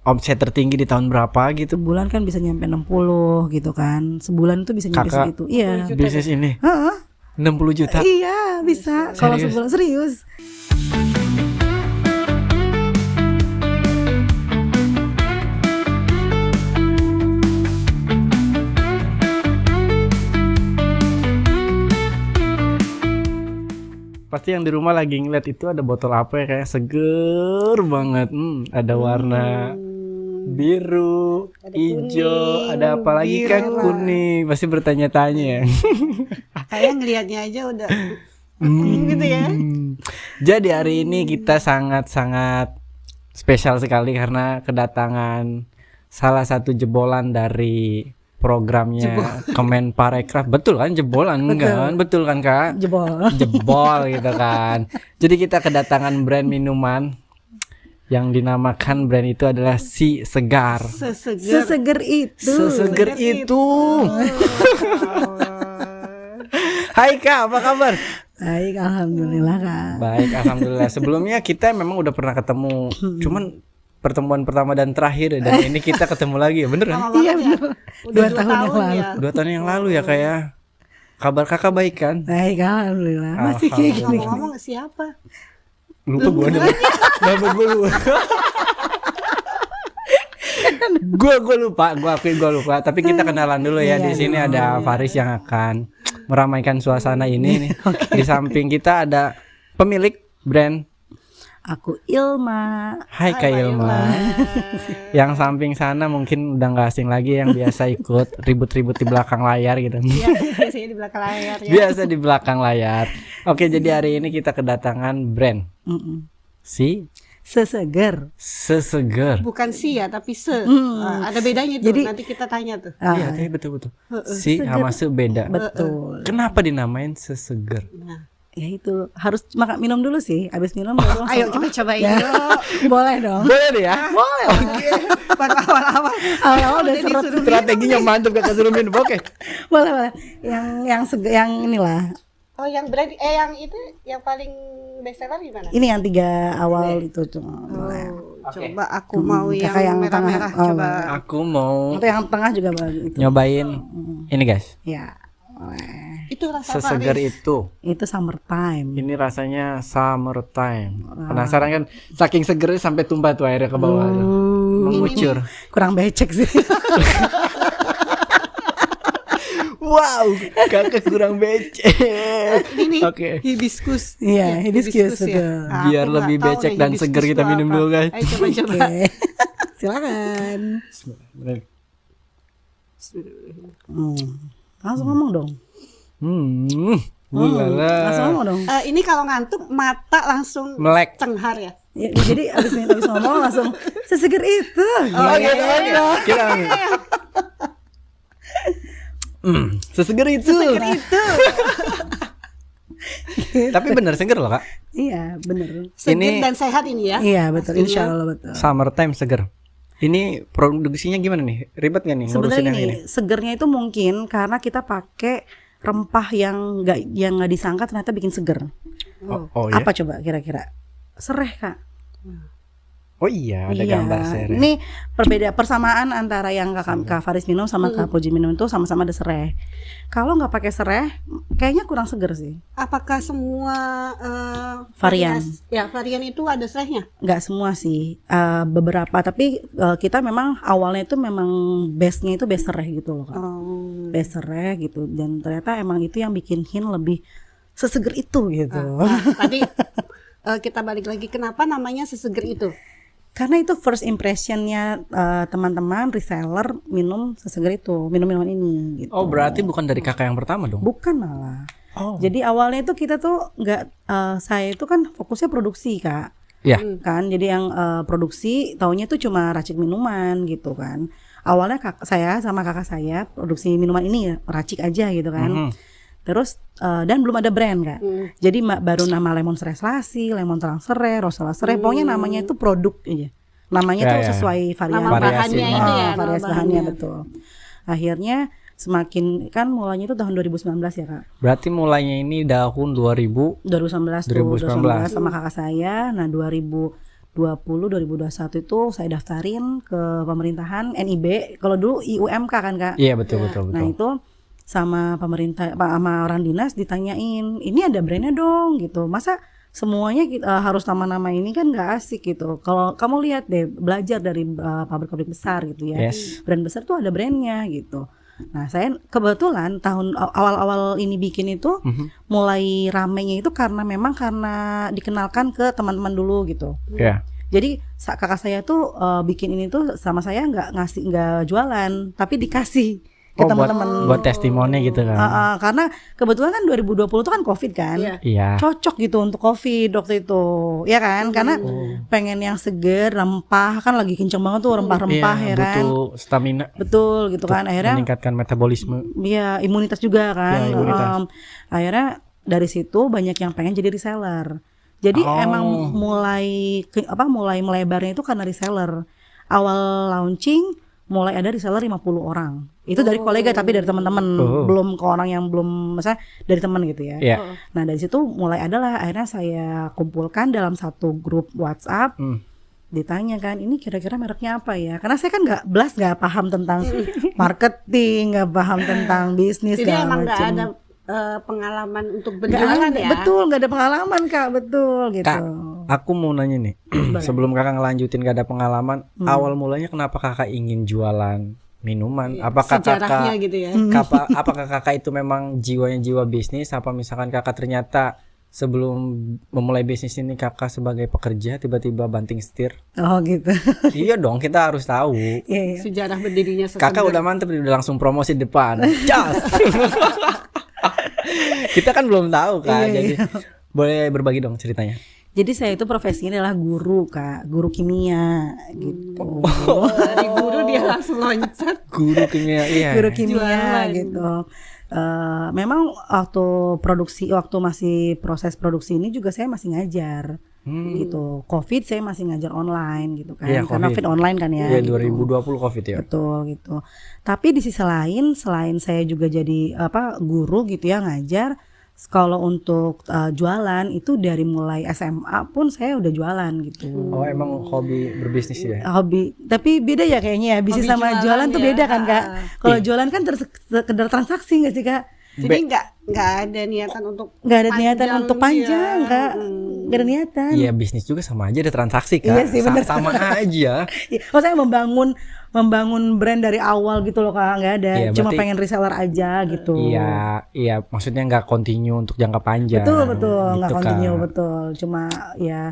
omset tertinggi di tahun berapa gitu? Sebulan kan bisa nyampe 60 gitu kan. Sebulan tuh bisa nyampe Kakak segitu. Iya. bisnis ini Heeh. 60 juta. Iya, bisa. Kalau Serius? sebulan serius. Pasti yang di rumah lagi ngeliat itu ada botol apa ya, kayak seger banget. Ada warna biru, Ada hijau, kuning, ada apa lagi kan biru. kuning. Pasti bertanya-tanya. Kayak ngelihatnya aja udah gitu ya. Jadi hari ini kita sangat-sangat spesial sekali karena kedatangan salah satu jebolan dari programnya Kemenparekraf. Betul kan jebolan? Enggak kan? Betul kan Kak? Jebol. Jebol gitu kan. Jadi kita kedatangan brand minuman yang dinamakan brand itu adalah Si Segar. Seseger. Seseger itu. Hai Kak, apa kabar? Baik, alhamdulillah Kak. Baik, alhamdulillah. Sebelumnya kita memang udah pernah ketemu. Cuman pertemuan pertama dan terakhir ya, dan ini kita ketemu lagi ya, bener kan? Iya benar. Udah 2 tahun yang lalu. ya. 2 tahun yang lalu ya Kak ya. Kabar Kakak baik kan? Baik, alhamdulillah. Masih kayak gini. Ngomong siapa? Lupa gue dulu. Nama gue lupa. gue lupa, gue akui gue lupa. Tapi kita kenalan dulu ya. Di sini ada Faris yang akan meramaikan suasana ini nih. Di samping kita ada pemilik brand. Aku Ilma. Hai Kak Ilma. Yang samping sana mungkin udah nggak asing lagi, yang biasa ikut ribut-ribut di belakang layar gitu. Iya, biasanya di belakang layar ya. Biasa di belakang layar. Oke, jadi hari ini kita kedatangan brand Si Seseger. Seseger. Bukan si ya, tapi se. Ada bedanya tuh. Jadi- nanti kita tanya tuh. Iya, tapi betul-betul. Si sama se beda. Betul. Kenapa dinamain Seseger? Nah, Ya itu harus makan minum dulu sih. Habis minum baru langsung. ayo kita cobain Ya. yuk. Boleh dong. Boleh deh ya. Boleh. Baru awal-awal. Awal-awal udah Udah seret. disuruh Strateginya mantap Kakak suruh minum. Oke. Boleh, boleh. Yang inilah. Oh, yang berarti yang itu yang paling best seller gimana? Ini yang 3 awal itu tuh. Boleh. Coba aku mau yang kakak yang merah-merah. tengah. Oh, Coba. Aku mau Atau yang tengah juga boleh itu. nyobain ini guys. Ya. Boleh. Itu rasa Seseger Faris. itu. Itu summertime. Ini rasanya summertime. Penasaran kan? Saking segernya sampai tumpah tuh airnya ke bawah. Mengucur. Kurang becek sih. Wow, kakak kurang becek. Ini Oke. hibiscus. Iya, hibiscus, ya. betul. Ah, Biar aku lebih nggak tahu becek deh dan hibiscus seger, kita itu minum apa. dulu, guys. Ayo coba-coba. Oke. Silakan. Langsung ngomong dong. Ulala. Langsung ngomong dong. Ini kalau ngantuk mata langsung Melek. cenghar ya. Ya, jadi abis ngomong langsung seseger itu. Oh gitu kan? Kira seseger itu. Itu Tapi bener seger loh kak. Iya, bener. seger Ini- dan sehat ini ya. Iya, betul. Insya Allah betul. Summertime seger. Ini produksinya gimana nih? Ribet gak nih ngurusin Sebenarnya yang ini? ini segernya itu mungkin karena kita pakai rempah yang nggak disangka ternyata bikin seger. Oh iya. Apa coba kira-kira? Sereh Kak. Oh iya, ada Iya. gambar sereh. Ini persamaan antara yang Kak Faris minum sama Kak Puji minum itu sama-sama ada sereh. Kalau nggak pakai sereh, kayaknya kurang seger sih. Apakah semua Varian. varian itu ada serehnya? Nggak semua sih, beberapa. Tapi kita memang awalnya itu memang base-nya itu base sereh gitu loh Kak. Oh. Base sereh gitu. Dan ternyata emang itu yang bikin Hin lebih seseger itu gitu. Tadi kita balik lagi kenapa namanya seseger itu? Karena itu first impressionnya teman-teman reseller minum seseger itu, minum minuman ini gitu. Oh berarti bukan dari kakak yang pertama dong? Bukan malah. Oh. Jadi awalnya itu kita tuh nggak, saya itu kan fokusnya produksi Kak. Ya. Kan jadi yang produksi taunya itu cuma racik minuman gitu kan. Awalnya saya sama kakak saya produksi minuman ini racik aja gitu kan. Terus dan belum ada brand Kak. Jadi baru nama lemon sereh-selasi, lemon serang-sereh, rosella sereh. Pokoknya namanya itu produk aja. Namanya Ya, tuh ya. sesuai varian Nama bahannya Variasi. itu ya. variasi nama bahannya betul. Akhirnya semakin kan mulanya itu tahun 2019 ya Kak. Berarti mulainya ini tahun 2000. 2019 2019. sama kakak saya. Nah 2021 itu saya daftarin ke pemerintahan NIB. Kalau dulu IUMK kan Kak. Iya betul betul Nah betul. itu sama pemerintah, sama orang dinas ditanyain, ini ada brandnya dong gitu. Masa semuanya harus nama-nama ini kan nggak asik gitu. Kalau kamu lihat deh, belajar dari pabrik-pabrik besar gitu ya. Yes. Brand besar tuh ada brandnya gitu. Nah saya kebetulan tahun awal-awal ini bikin itu mulai ramenya itu karena dikenalkan ke teman-teman dulu gitu. Iya. Jadi kakak saya tuh bikin ini tuh sama saya nggak jualan, tapi dikasih ke teman-teman. buat testimoni gitu kan. Karena kebetulan kan 2020 itu kan COVID kan. Iya. Iya. Cocok gitu untuk COVID waktu itu. Ya kan? Karena pengen yang seger, rempah, kan lagi kenceng banget tuh rempah-rempah Iya, ya kan. butuh stamina. Betul gitu kan. Akhirnya Meningkatkan metabolisme. ya imunitas juga kan. Ya, imunitas. Akhirnya dari situ banyak yang pengen jadi reseller. Jadi emang mulai melebarnya itu karena reseller. Awal launching mulai ada reseller 50 orang. Itu dari kolega tapi dari teman-teman, belum ke orang yang belum, misalnya dari teman gitu ya. Iya. Nah dari situ mulai adalah akhirnya saya kumpulkan dalam satu grup WhatsApp. Ditanya kan, ini kira-kira mereknya apa ya? Karena saya kan nggak paham tentang marketing, nggak paham tentang bisnis. Jadi segala emang nggak macem. ada pengalaman untuk Nggak berjualan ada, ya. betul, nggak ada pengalaman Kak, betul gitu. Kak, aku mau nanya nih, sebelum kakak ngelanjutin gak ada pengalaman, awal mulanya kenapa kakak ingin jualan minuman? Apakah Sejarahnya kakak, gitu ya. apakah kakak itu memang jiwanya jiwa bisnis? Apa misalkan kakak ternyata sebelum memulai bisnis ini kakak sebagai pekerja tiba-tiba banting setir? Oh gitu. Iya dong, kita harus tahu. Iya, iya. Sejarah berdirinya Kakak udah mantep, udah langsung promosi depan. Jas. Kita kan belum tahu Kak, Iya, jadi boleh berbagi dong ceritanya. Jadi saya itu profesinya adalah guru Kak, guru kimia gitu. dari guru dia langsung loncat. Guru kimia, iya. Guru kimia Jualan. gitu. Memang waktu masih proses produksi ini juga saya masih ngajar gitu. Covid saya masih ngajar online gitu kan. Iya, Karena Covid. fit online kan ya. Iya, gitu. 2020 Covid ya. Betul gitu. Tapi di sisi lain selain saya juga jadi guru gitu ya, ngajar, kalau untuk jualan itu dari mulai SMA pun saya udah jualan gitu. Oh, emang hobi berbisnis ya? Hobi, tapi beda ya kayaknya ya, bisnis Hobi sama jualan jualan tuh ya. beda kan Kak. Kalau jualan kan sekedar transaksi nggak sih Kak? Jadi nggak ada niatan untuk Nggak ada niatan untuk panjang ya. Kak, nggak ada niatan. Iya, bisnis juga sama aja ada transaksi Kak. Iya sih, bener. Sama aja. Maksudnya membangun brand dari awal gitu loh Kak, nggak ada. Iya, Cuma berarti- pengen reseller aja gitu. Iya, maksudnya nggak continue untuk jangka panjang. Betul, gitu, nggak Kak. continue betul. Cuma ya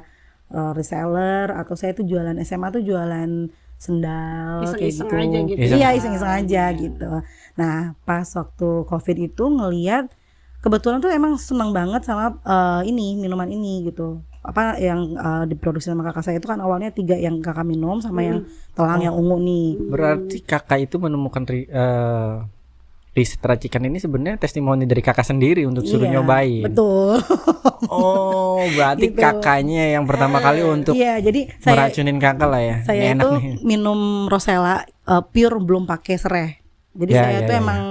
reseller, atau saya tuh jualan SMA tuh jualan sendal kayak Iseng-iseng gitu. aja gitu. Iya, iseng-iseng aja gitu. Nah, pas waktu Covid itu ngelihat, kebetulan tuh emang seneng banget sama ini minuman ini gitu. Apa yang diproduksi sama kakak saya itu kan awalnya 3 yang kakak minum sama yang telang yang ungu nih. Berarti kakak itu menemukan riset racikan ini sebenarnya testimoni dari kakak sendiri untuk suruh Iya, nyobain. Betul. Oh, berarti Gitu. kakaknya yang pertama kali untuk Iya, jadi saya meracunin kakak lah ya. saya Ini enak itu nih. minum Rosella pure, belum pakai serai. Jadi Ya, saya ya, tuh ya. emang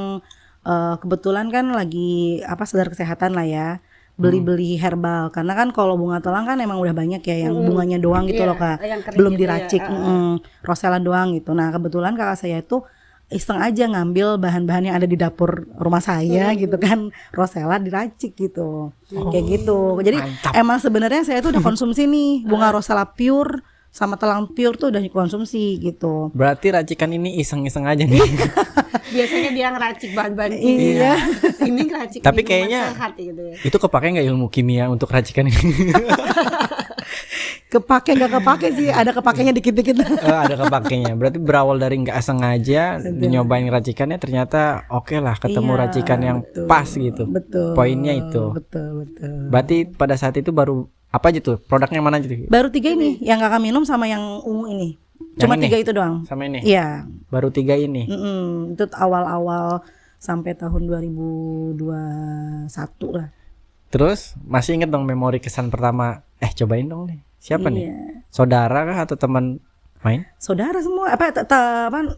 kebetulan kan lagi sadar kesehatan lah ya. Beli-beli herbal, karena kan kalau bunga telang kan emang udah banyak ya yang bunganya doang gitu Iya, loh Kak. yang kering Belum gitu ya. diracik. Rosella doang gitu. Nah, kebetulan kakak saya itu iseng aja ngambil bahan-bahan yang ada di dapur rumah saya gitu kan, Rosella diracik gitu. Kayak gitu. Jadi mantap. emang sebenarnya saya tuh udah konsumsi nih bunga Rosella pure sama telang pure tuh udah dikonsumsi gitu. Berarti racikan ini iseng-iseng aja nih. Biasanya dia ngeracik bahan-bahan Iya. Ini ngeracik Tapi minuman kayaknya- sehat gitu ya. Itu kepake nggak ilmu kimia untuk racikan ini? Kepake nggak kepake sih, ada kepakainya dikit-dikit. Oh, ada kepakainya. Berarti berawal dari nggak sengaja nyobain racikannya, ternyata oke lah ketemu Iya, racikan yang betul. pas gitu. Betul. Poinnya itu. Betul. Berarti pada saat itu baru apa aja tuh? Produknya mana aja tuh? Baru 3 ini, yang kakak minum sama yang ungu ini. Cuma Yang ini? 3 itu doang. Sama ini. Iya. Baru 3 ini. Itu awal-awal sampai tahun 2021 lah. Terus masih inget dong memori kesan pertama? Cobain dong nih. Siapa nih? Iya. Saudara kah atau teman main? Saudara semua,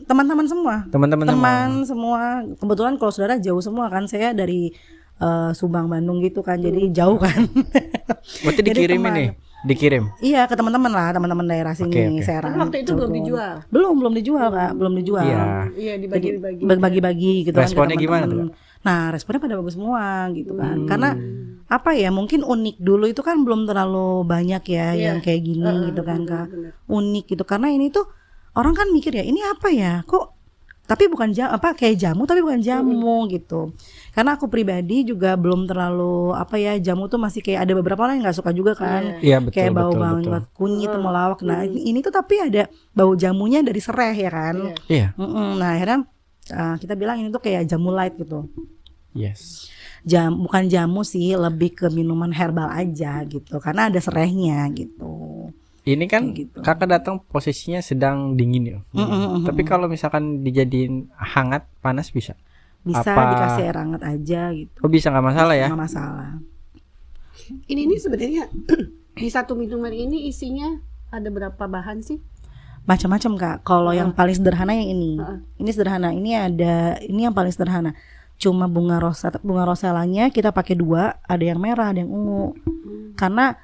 teman-teman semua. Teman-teman semua. Teman semua. Kebetulan kalau saudara jauh semua kan, saya dari Subang Bandung gitu kan, jadi jauh kan. Berarti Jadi dikirim teman. ini dikirim. Iya, ke teman-teman lah, teman-teman daerah sini, Oke. Serang. Tapi waktu itu belum Cilegon. dijual. Belum dijual, Kak. Belum dijual. Iya. Iya, Jadi dibagi-bagi. bagi-bagi gitu Responnya kan ke gimana teman-teman. Nah, responnya pada bagus semua gitu kan. Hmm. Karena apa ya? Mungkin unik dulu itu kan belum terlalu banyak ya Iya. yang kayak gini gitu kan, Kak. Benar. Unik gitu karena ini tuh orang kan mikir ya, ini apa ya? Kok tapi bukan kayak jamu tapi bukan jamu gitu. Karena aku pribadi juga belum terlalu apa ya, jamu tuh masih kayak ada beberapa orang yang nggak suka juga kan. Iya betul Kayak bau betul. banget kunyit melawak. Nah, ini tuh tapi ada bau jamunya dari sereh ya kan. Iya. Iya. Nah, akhirnya kita bilang ini tuh kayak jamu light gitu. Yes. Bukan jamu sih, lebih ke minuman herbal aja gitu. Karena ada serehnya gitu. Ini kan Kayak gitu. kakak datang posisinya sedang dingin ya. Tapi kalau misalkan dijadiin hangat, panas bisa. Bisa Apa- dikasih air hangat aja gitu. Oh bisa nggak masalah ya? Nggak masalah. Ini sebenarnya di satu minuman ini isinya ada berapa bahan sih? Macam-macam Kak. Kalau yang paling sederhana yang ini. Heeh. Ini sederhana. Ini yang paling sederhana. Cuma bunga roselanya kita pakai 2, ada yang merah, ada yang ungu. Karena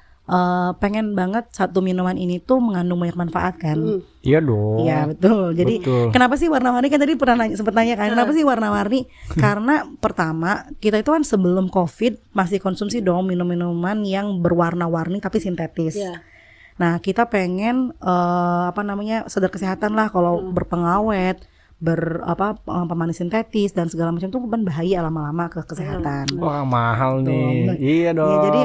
pengen banget satu minuman ini tuh mengandung banyak manfaat kan. Iya dong. Iya betul. Jadi Betul. kenapa sih warna-warni, kan tadi pernah sempat nanya kan, kenapa sih warna-warni? Karena pertama kita itu kan sebelum COVID masih konsumsi dong minum-minuman yang berwarna-warni tapi sintetis. Iya. Nah kita pengen sadar kesehatan lah kalau berpengawet, pemanis sintetis dan segala macam tuh kan bahaya lama-lama ke kesehatan. Wah mahal Tuh. nih. Iya dong. Iya, jadi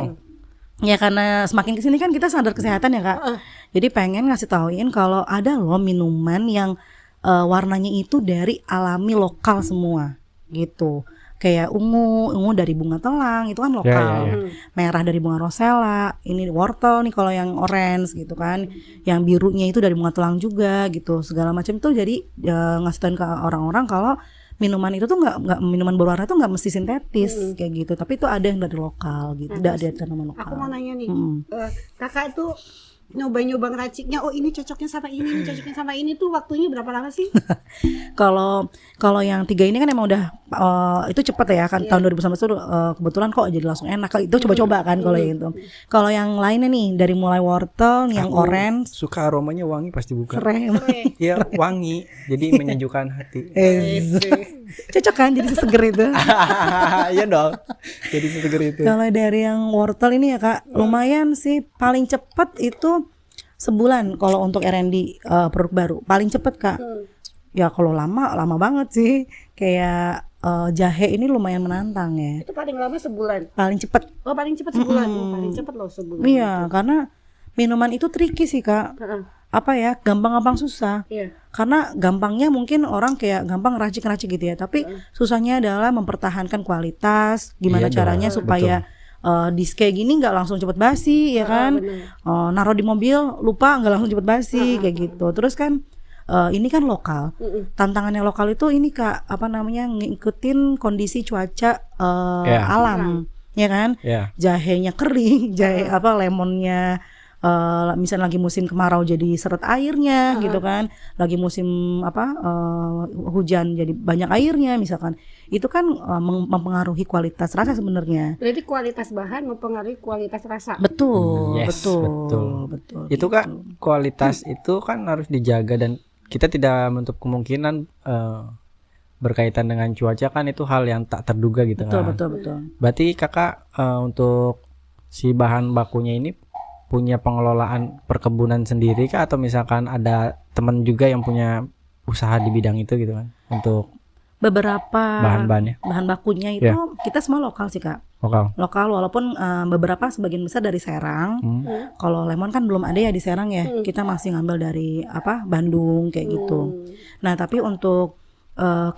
ya karena semakin kesini kan kita sadar kesehatan ya Kak. Jadi pengen ngasih tauin kalau ada loh minuman yang warnanya itu dari alami lokal semua gitu. Kayak ungu dari bunga telang itu kan lokal. Ya. Merah dari bunga rosella, ini wortel nih kalau yang orange gitu kan. Yang birunya itu dari bunga telang juga gitu. Segala macam tuh jadi ngasih tauin ke orang-orang kalau minuman itu tuh nggak minuman berwarna itu nggak mesti sintetis kayak gitu, tapi itu ada yang dari lokal gitu, ada tanaman lokal. Aku mau nanya nih, kakak itu nyoba ngeraciknya, oh ini cocoknya sama ini cocoknya sama ini tuh waktunya berapa lama sih? Kalau yang 3 ini kan emang udah itu cepet ya kan, tahun 2019 tuh kebetulan kok jadi langsung enak. Itu coba-coba kan kalau yang itu. Kalau yang lainnya nih dari mulai wortel yang Aku orange, suka aromanya wangi pasti buka. serai, Iya wangi, jadi menyejukkan hati. cocok kan jadi seger itu. Iya dong. Jadi seger itu. Kalau dari yang wortel ini ya Kak, lumayan sih, paling cepet itu sebulan kalau untuk R&D produk baru. Paling cepet Kak. Ya kalau lama banget sih. Kayak jahe ini lumayan menantang ya. Itu paling lama sebulan. Paling cepet. Oh paling cepat sebulan. Oh, paling cepat loh sebulan. Iya, karena minuman itu tricky sih Kak. Apa ya, gampang susah. Iya. Karena gampangnya mungkin orang kayak gampang racik-racik gitu ya. Tapi susahnya adalah mempertahankan kualitas. Gimana Iya caranya dong, supaya disk kayak gini nggak langsung cepet basi ya kan. Naruh di mobil lupa nggak langsung cepet basi kayak gitu. Terus kan ini kan lokal. Tantangannya lokal itu ini Kak, ngikutin kondisi cuaca alam, ya kan? Ya. Jahenya kering, lemonnya misalnya lagi musim kemarau jadi seret airnya gitu kan. Lagi musim hujan jadi banyak airnya misalkan. Itu kan mempengaruhi kualitas rasa sebenarnya. Berarti kualitas bahan mempengaruhi kualitas rasa. Betul, Yes, betul. Itu Kak, kualitas itu kan harus dijaga dan kita tidak menutup kemungkinan berkaitan dengan cuaca kan itu hal yang tak terduga gitu kan. Betul. Berarti Kakak untuk si bahan bakunya ini punya pengelolaan perkebunan sendiri kah atau misalkan ada teman juga yang punya usaha di bidang itu gitu kan untuk beberapa bahan-bahannya? bahan bakunya itu kita semua lokal sih Kak. Lokal walaupun beberapa sebagian besar dari Serang. Kalau lemon kan belum ada ya di Serang ya. Kita masih ngambil dari Bandung kayak gitu. Nah, tapi untuk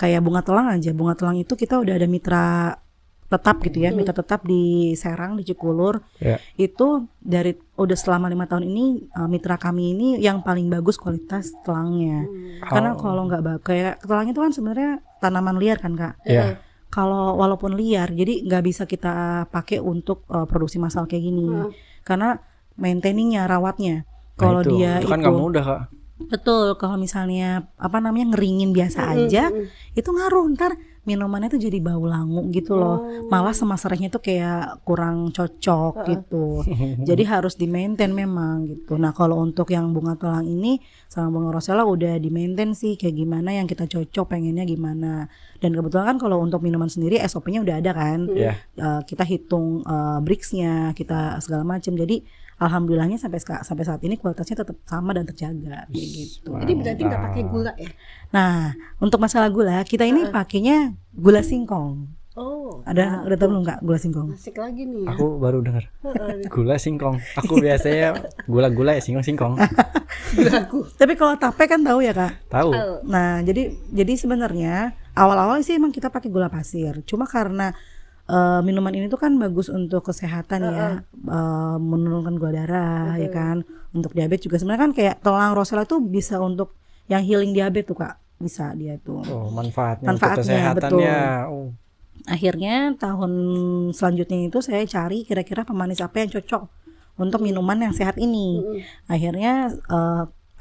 kayak bunga telang aja. Bunga telang itu kita udah ada mitra tetap gitu ya. Mitra tetap di Serang, di Cikulur. Itu udah selama 5 tahun ini mitra kami ini yang paling bagus kualitas telangnya. Karena kalau nggak kayak telang itu kan sebenarnya tanaman liar kan Kak. Kalau walaupun liar, jadi nggak bisa kita pakai untuk produksi massal kayak gini, karena maintainingnya, rawatnya. Kalau dia itu kan nggak mudah Kak. Betul, kalau misalnya apa namanya ngeringin biasa aja, itu ngaruh ntar minumannya tuh jadi bau langu gitu loh. Malah sama serehnya tuh kayak kurang cocok gitu. Jadi harus di maintain memang gitu. Nah kalau untuk yang bunga telang ini sama bunga rosella udah di maintain sih kayak gimana yang kita cocok pengennya gimana. Dan kebetulan kan kalau untuk minuman sendiri SOP-nya udah ada kan. Iya. Kita hitung brixnya, kita segala macam. Jadi alhamdulillahnya sampai saat ini kualitasnya tetap sama dan terjaga kayak gitu. Jadi berarti nggak pakai gula ya? Nah, untuk masalah gula, kita ini pakainya gula singkong. Oh, Udah tahu belum nggak gula singkong? asik lagi nih ya. Aku baru dengar. Gula singkong. Aku biasanya gula-gula ya singkong. Gulaku. Tapi kalau tape kan tahu ya kak. Tahu. Nah, jadi sebenarnya awal-awal sih emang kita pakai gula pasir. Cuma karena minuman ini tuh kan bagus untuk kesehatan ya, menurunkan gula darah ya kan. Untuk diabetes juga sebenarnya kan kayak telang rosella tuh bisa untuk yang healing diabetes tuh kak, bisa dia tuh. Oh, manfaatnya untuk Manfaatnya, kesehatannya. Oh. Akhirnya tahun selanjutnya itu saya cari kira-kira pemanis apa yang cocok untuk minuman yang sehat ini. Akhirnya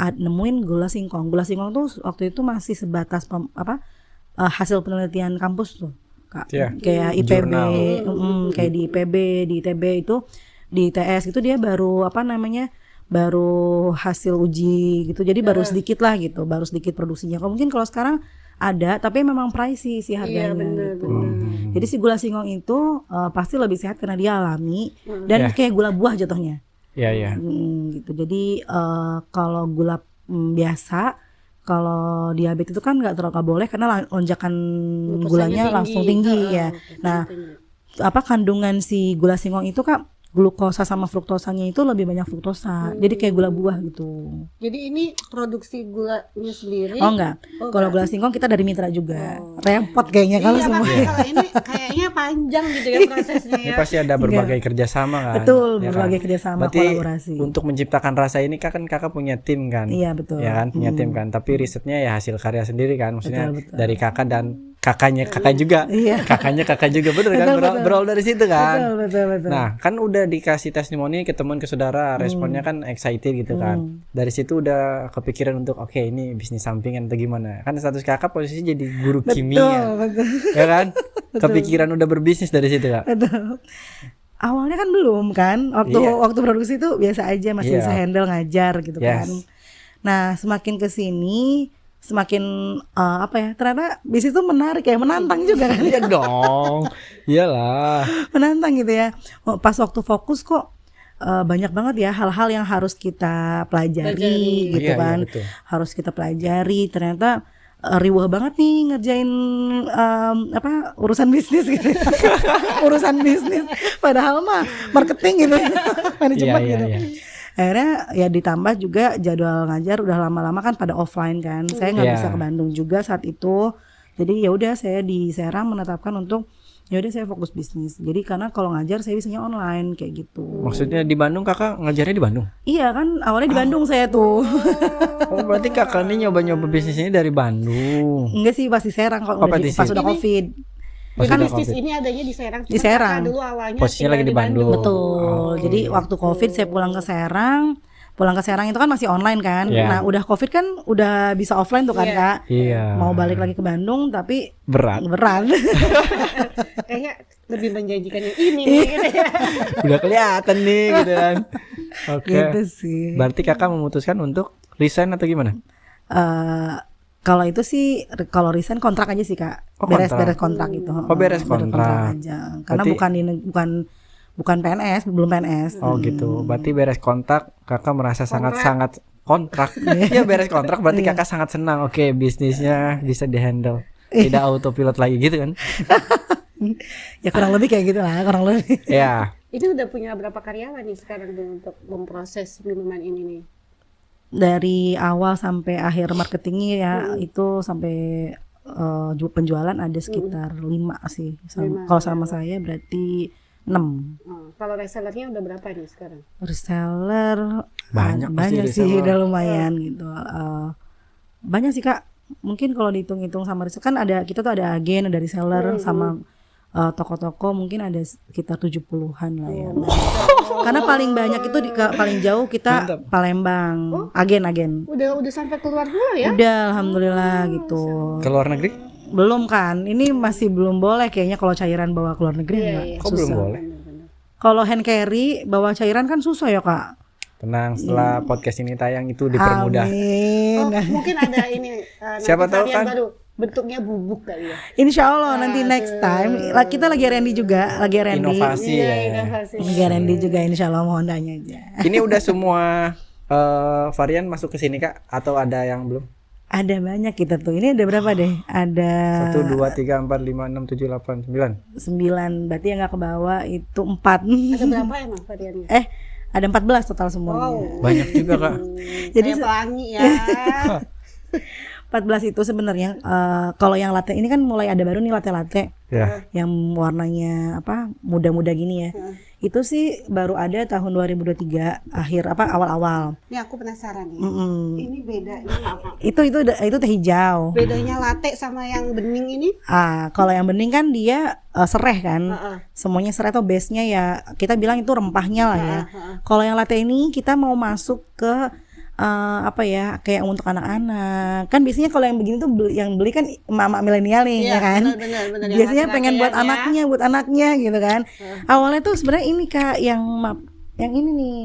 nemuin gula singkong. Gula singkong tuh waktu itu masih sebatas hasil penelitian kampus tuh, Kak. Iya. Kayak IPB, Jurnal. kayak di IPB, di ITB itu, di ITS itu dia baru baru hasil uji gitu. Jadi baru sedikit lah gitu, baru sedikit produksinya. Kalau mungkin kalau sekarang ada, tapi memang pricey sih harganya gitu. Jadi si gula singkong itu pasti lebih sehat karena dia alami dan kayak gula buah jatuhnya. Iya. Gitu. Jadi kalau gula biasa, kalau diabetes itu kan nggak terlalu boleh karena lonjakan gulanya langsung tinggi ya. Nah, kandungan si gula singkong itu Kak, glukosa sama fruktosanya itu lebih banyak fruktosa. Jadi kayak gula buah gitu. Jadi ini produksi gulanya sendiri. Oh enggak. Kalau gula singkong kita dari mitra juga. Repot kayaknya kalau Iya, semua. makanya kalau ini kayaknya panjang gitu ya prosesnya Ini ya. pasti ada berbagai kerjasama kan. Betul, Ya berbagai kan? kerjasama, Berarti kolaborasi. untuk menciptakan rasa ini kan kakak punya tim kan. Iya, betul. Ya kan, punya tim kan. Tapi risetnya ya hasil karya sendiri kan. Maksudnya Betul. dari kakak dan kakaknya kakak juga. Iya. Kakaknya kakak juga bener kan. Berawal dari situ kan. Betul. Nah, kan udah dikasih testimoni ke teman ke saudara, responnya kan excited gitu kan. Dari situ udah kepikiran untuk oke, ini bisnis sampingan atau gimana. Kan status kakak posisi jadi guru kimia. Betul. Ya kan? Kepikiran udah berbisnis dari situ, Kak. Betul. Awalnya kan belum kan, waktu produksi itu biasa aja, masih bisa handle ngajar gitu kan. Nah, semakin kesini semakin ternyata bisnis itu menarik ya, menantang juga kan. Iya dong. Iyalah. Menantang gitu ya. Pas waktu fokus kok banyak banget ya hal-hal yang harus kita pelajari gitu kan. Betul. Harus kita pelajari, ternyata riweh banget nih ngerjain urusan bisnis gitu. Urusan bisnis padahal mah marketing gitu. Manajemen gitu. Akhirnya ya ditambah juga jadwal ngajar udah lama-lama kan pada offline kan. Saya nggak bisa ke Bandung juga saat itu. Jadi ya udah saya di Serang menetapkan untuk ya udah saya fokus bisnis. Jadi karena kalau ngajar saya bisanya online kayak gitu. Maksudnya di Bandung kakak ngajarnya di Bandung? Iya kan awalnya di Bandung saya tuh. Oh berarti kakak ini nyoba-nyoba bisnis ini dari Bandung. Enggak sih pas di Serang kalau pas udah Covid. Kan bisnis ini adanya di Serang. Di Serang. Dulu awalnya posisinya lagi di Bandung. Betul. Jadi waktu Covid saya pulang ke Serang. Pulang ke Serang itu kan masih online kan. Nah udah Covid kan udah bisa offline tuh kan Kak. Iya. Mau balik lagi ke Bandung tapi berat. Kayaknya lebih menjanjikan yang ini nih gitu ya. Udah kelihatan nih gitu kan. Oke. Gitu sih. Berarti kakak memutuskan untuk resign atau gimana? Kalau itu sih kalau resign kontrak aja sih Kak. Beres kontrak itu. Oh beres kontrak aja. Karena bukan PNS, belum PNS. Oh gitu. Berarti beres kontrak kakak merasa sangat-sangat kontrak. Ya beres kontrak berarti kakak sangat senang. Oke, bisnisnya bisa dihandle. Tidak autopilot lagi gitu kan. Ya kurang lebih kayak gitu lah, kurang lebih. Ya. Ini udah punya berapa karyawan nih sekarang untuk memproses minuman ini nih? Dari awal sampai akhir marketingnya ya itu sampai penjualan ada sekitar 5 sih. Kalau sama saya berarti 6. Kalau resellernya udah berapa nih sekarang? Reseller banyak sih reseller. Udah lumayan gitu. Banyak sih Kak. Mungkin kalau dihitung-hitung sama reseller kan kita tuh ada agen, ada reseller sama toko-toko mungkin ada sekitar 70-an lah ya. Karena paling banyak itu paling jauh kita Palembang, agen-agen. Udah sampai keluar dulu ya? Udah alhamdulillah gitu. Ke luar negeri? Belum kan? Ini masih belum boleh kayaknya kalau cairan bawa ke luar negeri enggak. Kok belum boleh? Kalau hand carry bawa cairan kan susah ya, Kak. Tenang, setelah podcast ini tayang itu dipermudah. Amin. Mungkin ada ini Siapa tahu varian kan? baru, bentuknya bubuk kali ya. Insya Allah nanti next time kita lagi R&D juga, lagi R&D. Inovasi ya. Inovasi. Lagi R&D juga Insya Allah, mohon tanya aja. Ini udah semua varian masuk ke sini Kak? Atau ada yang belum? Ada banyak kita tuh. Ini ada berapa deh? Ada 1, 2, 3, 4, 5, 6, 7, 8, 9. 9. Berarti yang nggak ke bawah itu 4. Ada berapa emang variannya? Ada 14 total semuanya. Banyak juga Kak. Jadi Kayak pelangi ya. 14 itu sebenarnya kalau yang latte ini kan mulai ada baru nih latte Ya. yang warnanya apa muda-muda gini ya. Itu sih baru ada tahun 2023 akhir awal-awal. Ini aku penasaran ya. Ini bedanya apa? Itu teh hijau. Bedanya latte sama yang bening ini? Kalau yang bening kan dia sereh kan. Semuanya sereh atau base-nya ya kita bilang itu rempahnya lah ya. Kalau yang latte ini kita mau masuk ke kayak untuk anak-anak kan biasanya kalau yang begini tuh yang beli kan emak-emak milenial nih ya kan bener, biasanya pengen buat anaknya gitu kan awalnya tuh sebenarnya ini Kak yang ini nih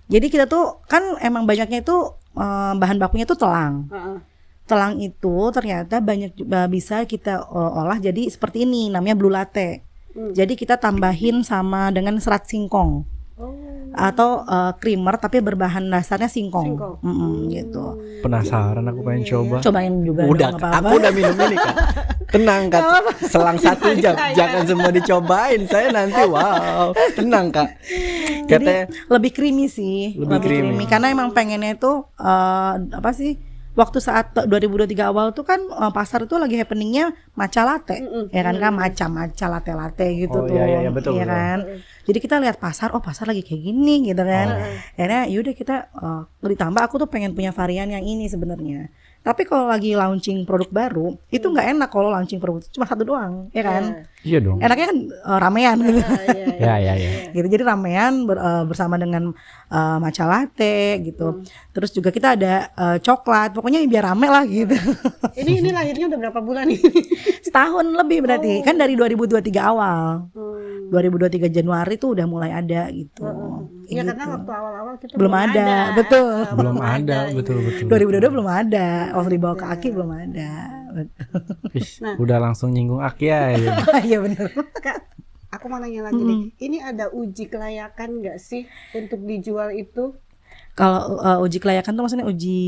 jadi kita tuh kan emang banyaknya itu bahan bakunya tuh telang itu ternyata banyak bisa kita olah jadi seperti ini namanya blue latte jadi kita tambahin sama dengan serat singkong atau creamer tapi berbahan dasarnya singkong. Gitu. Penasaran aku pengen coba. Cobain juga. Udah, dong, apa-apa. aku udah minum ini Kak. Tenang Kak, selang 1 jam. Jangan semua dicobain. Saya nanti wow. Tenang Kak. Jadi lebih creamy sih. Lebih creamy. Karena emang pengennya itu waktu saat 2023 awal tuh kan pasar itu lagi happeningnya matcha latte, ya kan matcha latte gitu tuh, iya, betul, ya kan. Jadi kita lihat pasar lagi kayak gini gitu kan. Akhirnya yaudah kita ditambah aku tuh pengen punya varian yang ini sebenarnya. Tapi kalau lagi launching produk baru itu nggak enak kalau launching produk cuma satu doang, ya kan? Iya dong. Enaknya kan ramean gitu. Ya. Gitu. Jadi ramean bersama dengan matcha latte gitu. Terus juga kita ada coklat. Pokoknya biar rame lah gitu. Ini lahirnya udah berapa bulan nih? Setahun lebih berarti. Kan dari 2023 awal. 2023 Januari tuh udah mulai ada gitu. Ya gitu. karena waktu awal-awal kita belum ada. Betul. Belum ada, betul. 2022 belum ada. Waktu dibawa ke Aki belum ada. Udah langsung nyinggung Aki ya. Iya benar. Kak, aku mau nanya lagi nih. Ini ada uji kelayakan nggak sih untuk dijual itu? Kalau uji kelayakan tuh maksudnya uji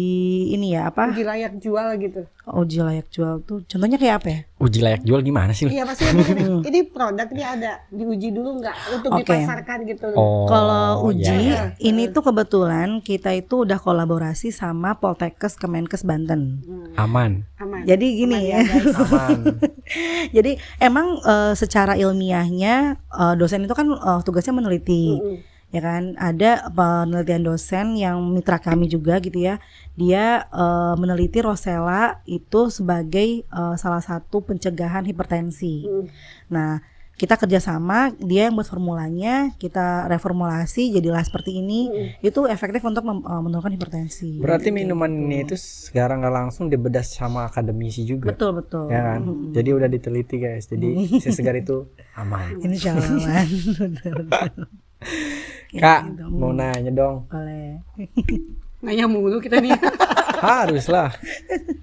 ini ya apa? Uji layak jual gitu. Uji layak jual tuh contohnya kayak apa ya? Uji layak jual gimana sih? Iya pasti ini produk ini ada diuji dulu nggak untuk dipasarkan gitu. Kalau uji ini ya. tuh kebetulan kita itu udah kolaborasi sama Poltekkes Kemenkes Banten. Aman. Jadi gini ya. Aman. Jadi emang secara ilmiahnya dosen itu kan tugasnya meneliti. Ya kan ada penelitian dosen yang mitra kami juga gitu ya dia meneliti Rosella itu sebagai salah satu pencegahan hipertensi. Nah kita kerjasama dia yang buat formulanya kita reformulasi jadilah seperti ini itu efektif untuk menurunkan hipertensi. Berarti minuman ini itu sekarang nggak langsung dibedah sama akademisi juga. Betul ya kan jadi udah diteliti guys jadi sesegar itu aman. Insya Allah aman. Kak, mau nanya dong. Boleh. Nanya mulu kita nih. Harus lah.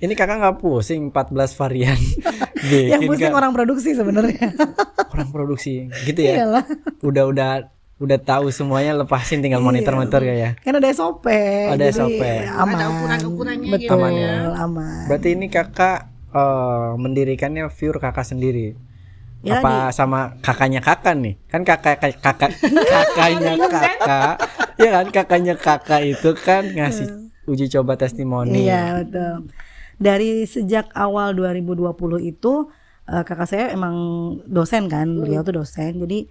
Ini kakak nggak pusing 14 varian. Yang pusing orang produksi sebenarnya. Orang produksi, gitu ya. Iyalah. Udah tahu semuanya, lepasin tinggal monitor ya. Kan ada SOP. Ada SOP. Aman. Ada ukuran-ukurannya betul, gitu ya. Aman. Berarti ini kakak mendirikannya pure kakak sendiri. Ya, apa sama kakaknya kakak nih kan kakaknya kakak ya kan kakaknya kakak itu kan ngasih uji coba testimoni. Iya betul. Dari sejak awal 2020 itu kakak saya emang dosen kan beliau tuh dosen jadi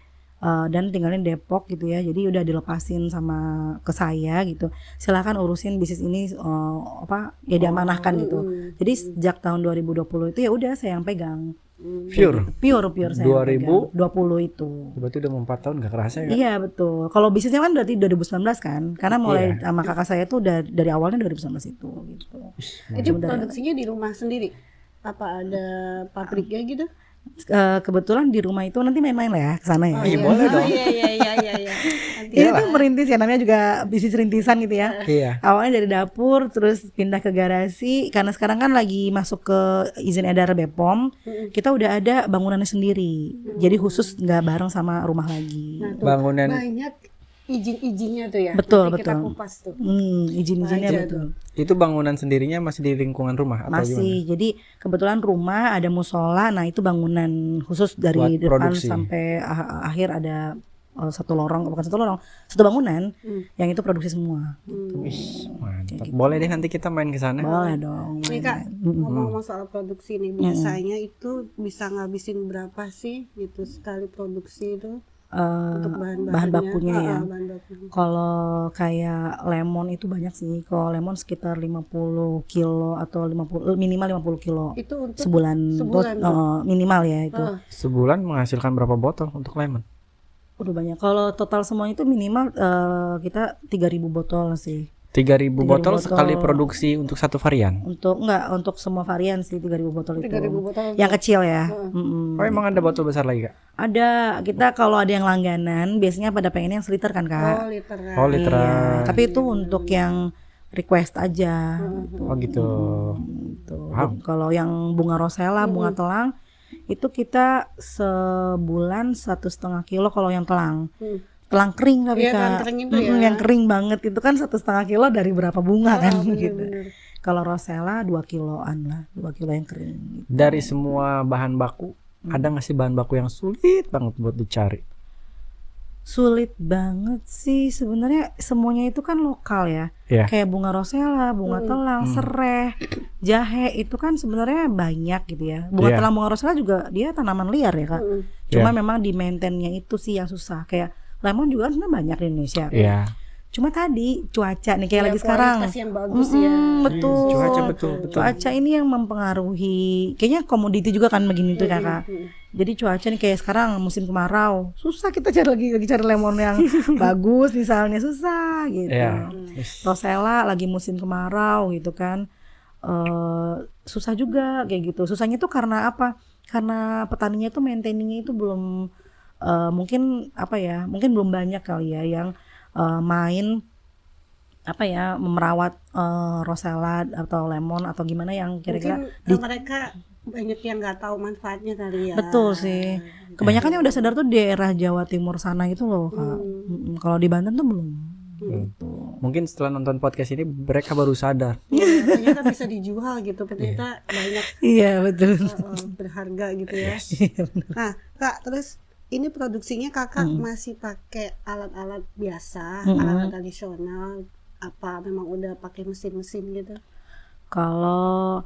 dan tinggalin Depok gitu ya jadi udah dilepasin sama ke saya gitu silakan urusin bisnis ini ya diamanahkan gitu jadi sejak tahun 2020 itu ya udah saya yang pegang Pure saya 2000? 20 itu. Berarti udah mau 4 tahun gak kerasa ya? Iya betul. Kalau bisnisnya kan berarti 2019 kan, karena mulai Iya. sama kakak saya tuh udah dari awalnya 2019 itu gitu. Itu produksinya di rumah sendiri? Apa ada pabriknya gitu? Kebetulan di rumah itu nanti main-main lah ya ke sana ya. Iya, boleh dong. Iya. Nanti Ini tuh merintis ya, namanya juga bisnis rintisan gitu ya. Iya. Awalnya dari dapur, terus pindah ke garasi. Karena sekarang kan lagi masuk ke izin edar BPOM, kita udah ada bangunannya sendiri. Jadi khusus nggak bareng sama rumah lagi. Nah, tuh, Bangunan banyak izin-izinnya tuh ya. Betul, Nanti kita betul. kupas tuh. Izin-izinnya Aja betul. itu bangunan sendirinya masih di lingkungan rumah atau Masih. gimana? Jadi kebetulan rumah ada musola. Nah itu bangunan khusus dari Buat depan produksi. sampai akhir ada satu lorong, bukan satu lorong, satu bangunan yang itu produksi semua. Wih, mantap. Boleh deh nanti kita main ke sana. Boleh dong. Nih Kak, ngomong-ngomong soal produksi nih, biasanya itu bisa ngabisin berapa sih gitu sekali produksi itu untuk Bahan bakunya ya. bahan bakunya. Kalau kayak lemon itu banyak sih. Kalau lemon sekitar 50 kilo atau 50 minimal 50 kilo Itu untuk sebulan. sebulan Minimal ya itu. Sebulan menghasilkan berapa botol untuk lemon? Udah banyak. Kalau total semuanya itu minimal kita 3.000 botol sih. 3.000 botol botol. sekali produksi untuk satu varian. Untuk semua varian sih 3.000 botol itu. 3.000 botol. Yang kecil ya. Mm-mm. Oh emang ada botol besar lagi Kak? Ada, kita kalau ada yang langganan biasanya pada pengen yang seliter kan Kak. Oh, literan. Oh literan. Iya, tapi itu untuk yang request aja. Oh gitu. Gitu. Wow. Kalau yang bunga rosella, bunga telang itu kita sebulan 1,5 kilo kalau yang telang. Telang kering tapi Iya, Kak. telang kering itu ya. Yang kering banget itu kan 1,5 kilo dari berapa bunga kan gitu. bener. Kalau rosella 2 kiloan lah, 2 kilo yang kering. Gitu. Dari semua bahan baku, ada nggak sih bahan baku yang sulit banget buat dicari? Sulit banget sih sebenarnya, semuanya itu kan lokal ya. Iya. Kayak bunga rosella, bunga telang, serai, jahe itu kan sebenarnya banyak gitu ya. Bunga Iya. telang, bunga rosella juga dia tanaman liar ya Kak. Cuma memang di maintainnya itu sih yang susah. Kayak lemon juga kan sebenarnya banyak di Indonesia. Iya. Cuma tadi cuaca nih kayak Ya, lagi sekarang. kualitas yang bagus ya. Betul. Cuaca betul. Cuaca ini yang mempengaruhi. Kayaknya komoditi juga kan begini tuh Kakak. Jadi cuaca nih kayak sekarang musim kemarau. Susah kita cari lagi cari lemon yang bagus misalnya, susah gitu. Iya. Rosella lagi musim kemarau gitu kan. Susah juga kayak gitu. Susahnya tuh karena apa? Karena petaninya tuh maintainingnya itu belum mungkin apa ya? Mungkin belum banyak kali ya yang main apa ya, memerawat rosella atau lemon atau gimana yang kira-kira Mungkin mereka banyak yang nggak tahu manfaatnya kali ya. betul sih. Kebanyakan yang udah sadar tuh di daerah Jawa Timur sana gitu loh Kak. Kalau di Banten tuh belum. Gitu. Mungkin setelah nonton podcast ini mereka baru sadar. Iya, ternyata bisa dijual gitu. Ternyata banyak Iya betul. berharga gitu ya. Nah, Kak, terus ini produksinya Kakak masih pakai alat-alat biasa, alat tradisional, apa memang udah pakai mesin-mesin gitu? Kalau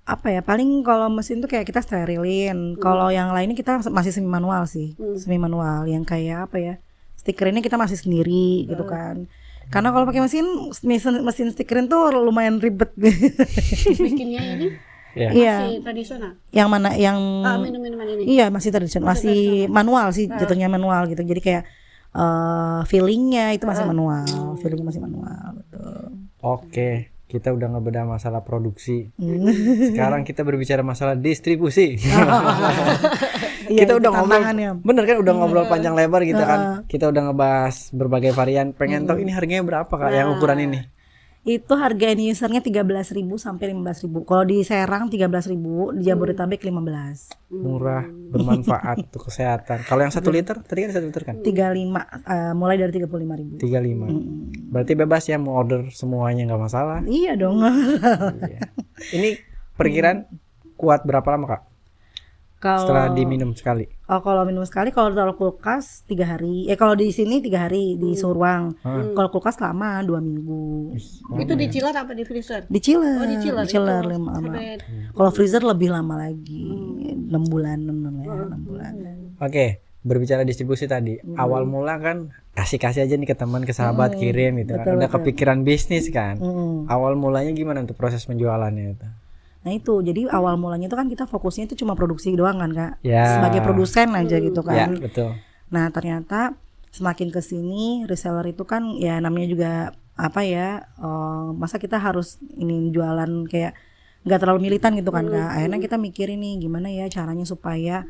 apa ya, paling kalau mesin tuh kayak kita sterilin. Kalau yang lainnya kita masih semi manual sih. Semi manual yang kayak apa ya, stikerinnya kita masih sendiri gitu kan. Karena kalau pakai mesin stikerin tuh lumayan ribet. Bikinnya ini Iya. masih tradisional. Yang mana yang Minum-minuman ini. iya masih tradisional, masih manual sih jatuhnya, manual gitu. Jadi kayak feelingnya itu masih manual, feelingnya masih manual, betul. Oke, kita udah ngebedah masalah produksi. Sekarang kita berbicara masalah distribusi. Iya, Kita itu udah ngobrol, tantangannya. bener kan udah ngobrol panjang lebar gitu kan. Kita udah ngebahas berbagai varian. Pengen tahu ini harganya berapa Kak yang ukuran ini? Itu harga end usernya 13.000 sampai 15.000. Kalau di Serang 13.000, di Jabodetabek 15. Murah, bermanfaat untuk kesehatan. Kalau yang 1 liter, tadi kan 1 liter kan? 35 mulai dari 35.000. 35. Berarti bebas ya mau order semuanya nggak masalah. Iya dong. Iya. Ini perkiraan kuat berapa lama Kak? Setelah diminum sekali. Kalau minum sekali, kalau taruh kulkas 3 hari. Kalau di sini 3 hari di suhu ruang. Kalau kulkas lama 2 minggu. Itu di chiller apa di freezer? Di chiller. Oh, di chiller. Di chiller Itu 5 lama. sampai- Kalau freezer lebih lama lagi. 6 bulan, 6 bulan. Oke, berbicara distribusi tadi. Awal mula kan kasih-kasih aja nih ke teman, ke sahabat, kirim gitu kan. Udah kepikiran bisnis kan. Awal mulanya gimana untuk proses penjualannya itu? Nah itu, jadi awal mulanya itu kan kita fokusnya itu cuma produksi doang kan Kak, Ya. sebagai produsen aja gitu Ya, kan. betul. Nah ternyata semakin kesini reseller itu kan ya namanya juga apa ya, masa kita harus ini jualan kayak nggak terlalu militan gitu kan Kak. Akhirnya kita mikirin nih gimana ya caranya supaya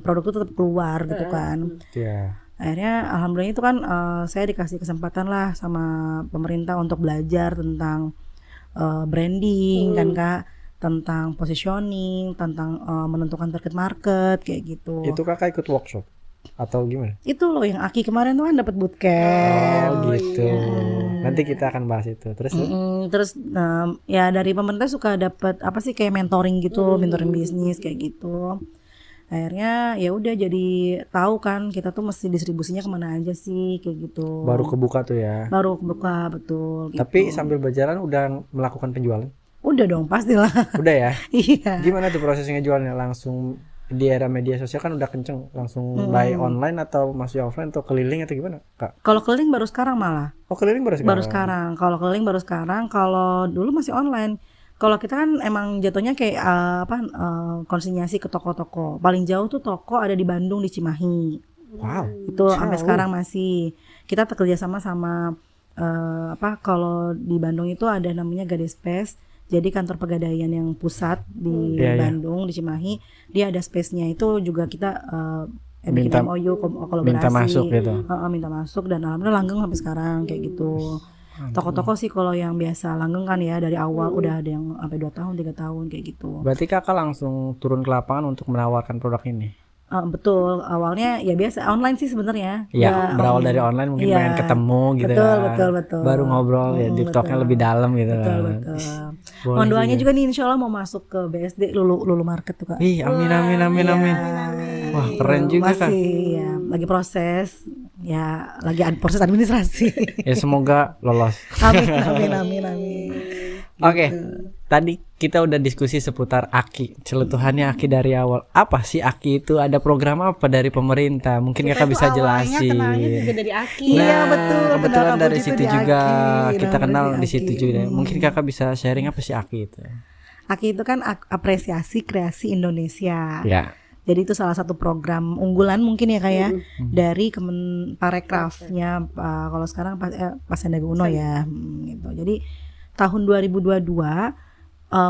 produk itu tetap keluar gitu kan. Ya. Akhirnya alhamdulillah itu kan saya dikasih kesempatan lah sama pemerintah untuk belajar tentang branding kan Kak, tentang positioning, tentang menentukan target market kayak gitu. Itu Kakak ikut workshop atau gimana? Itu loh yang Aki kemarin tuh kan dapat bootcamp. Oh gitu. Nanti kita akan bahas itu. Terus Terus ya dari pemerintah suka dapat apa sih kayak mentoring gitu, mentoring bisnis kayak gitu. Akhirnya ya udah jadi tahu kan kita tuh mesti distribusinya kemana aja sih kayak gitu. baru kebuka tuh ya. Baru buka betul. Gitu. Tapi sambil berjalan udah melakukan penjualan? Udah dong pastilah. Udah ya? Iya. Gimana tuh prosesnya jualnya? Langsung di era media sosial kan udah kenceng, langsung buy online atau masih offline atau keliling atau gimana, Kak? Kalau keliling baru sekarang malah. Oh, keliling baru sekarang. Baru sekarang. Kalau keliling baru sekarang. Kalau dulu masih online. Kalau kita kan emang jatuhnya kayak konsinyasi ke toko-toko. Paling jauh tuh toko ada di Bandung di Cimahi. Wow. Itu sampai sekarang masih. Kita kerja sama kalau di Bandung itu ada namanya Gade Space. Jadi kantor pegadaian yang pusat di Bandung di Cimahi, dia ada space-nya itu juga kita bikin MOU kolaborasi. Minta masuk gitu. Minta masuk dan alhamdulillah langgeng sampai sekarang kayak gitu. Toko-toko sih kalau yang biasa langgeng kan ya dari awal udah ada yang sampai 2 tahun 3 tahun kayak gitu. Berarti Kakak langsung turun ke lapangan untuk menawarkan produk ini? Betul, awalnya ya biasa online sih sebenarnya. Ya, berawal dari online mungkin pengen ketemu gitu betul. Baru ngobrol ya di talknya lebih dalam gitu Betul. Mohon doanya juga nih insya Allah mau masuk ke BSD Lulu Market tuh Kak. Ih, amin. Wah, keren juga Kak. Masih ya, lagi proses. Ya, lagi proses administrasi. Ya semoga lolos. Amin. Oke, tadi kita udah diskusi seputar AKI, celutuhannya AKI dari awal. Apa sih AKI itu? Ada program apa dari pemerintah? Mungkin Kakak bisa jelasin. Kenalnya juga dari Aki. Iya, betul. Kebetulan Kenal dari aku situ di juga AKI. kita kenal Dari di situ AKI. juga. Mungkin Kakak bisa sharing apa sih AKI itu? AKI itu kan apresiasi kreasi Indonesia. Ya. Jadi itu salah satu program unggulan mungkin ya kayak dari Kemenparekrafnya kalau sekarang Pak Sandiaga Uno ya gitu. Jadi tahun 2022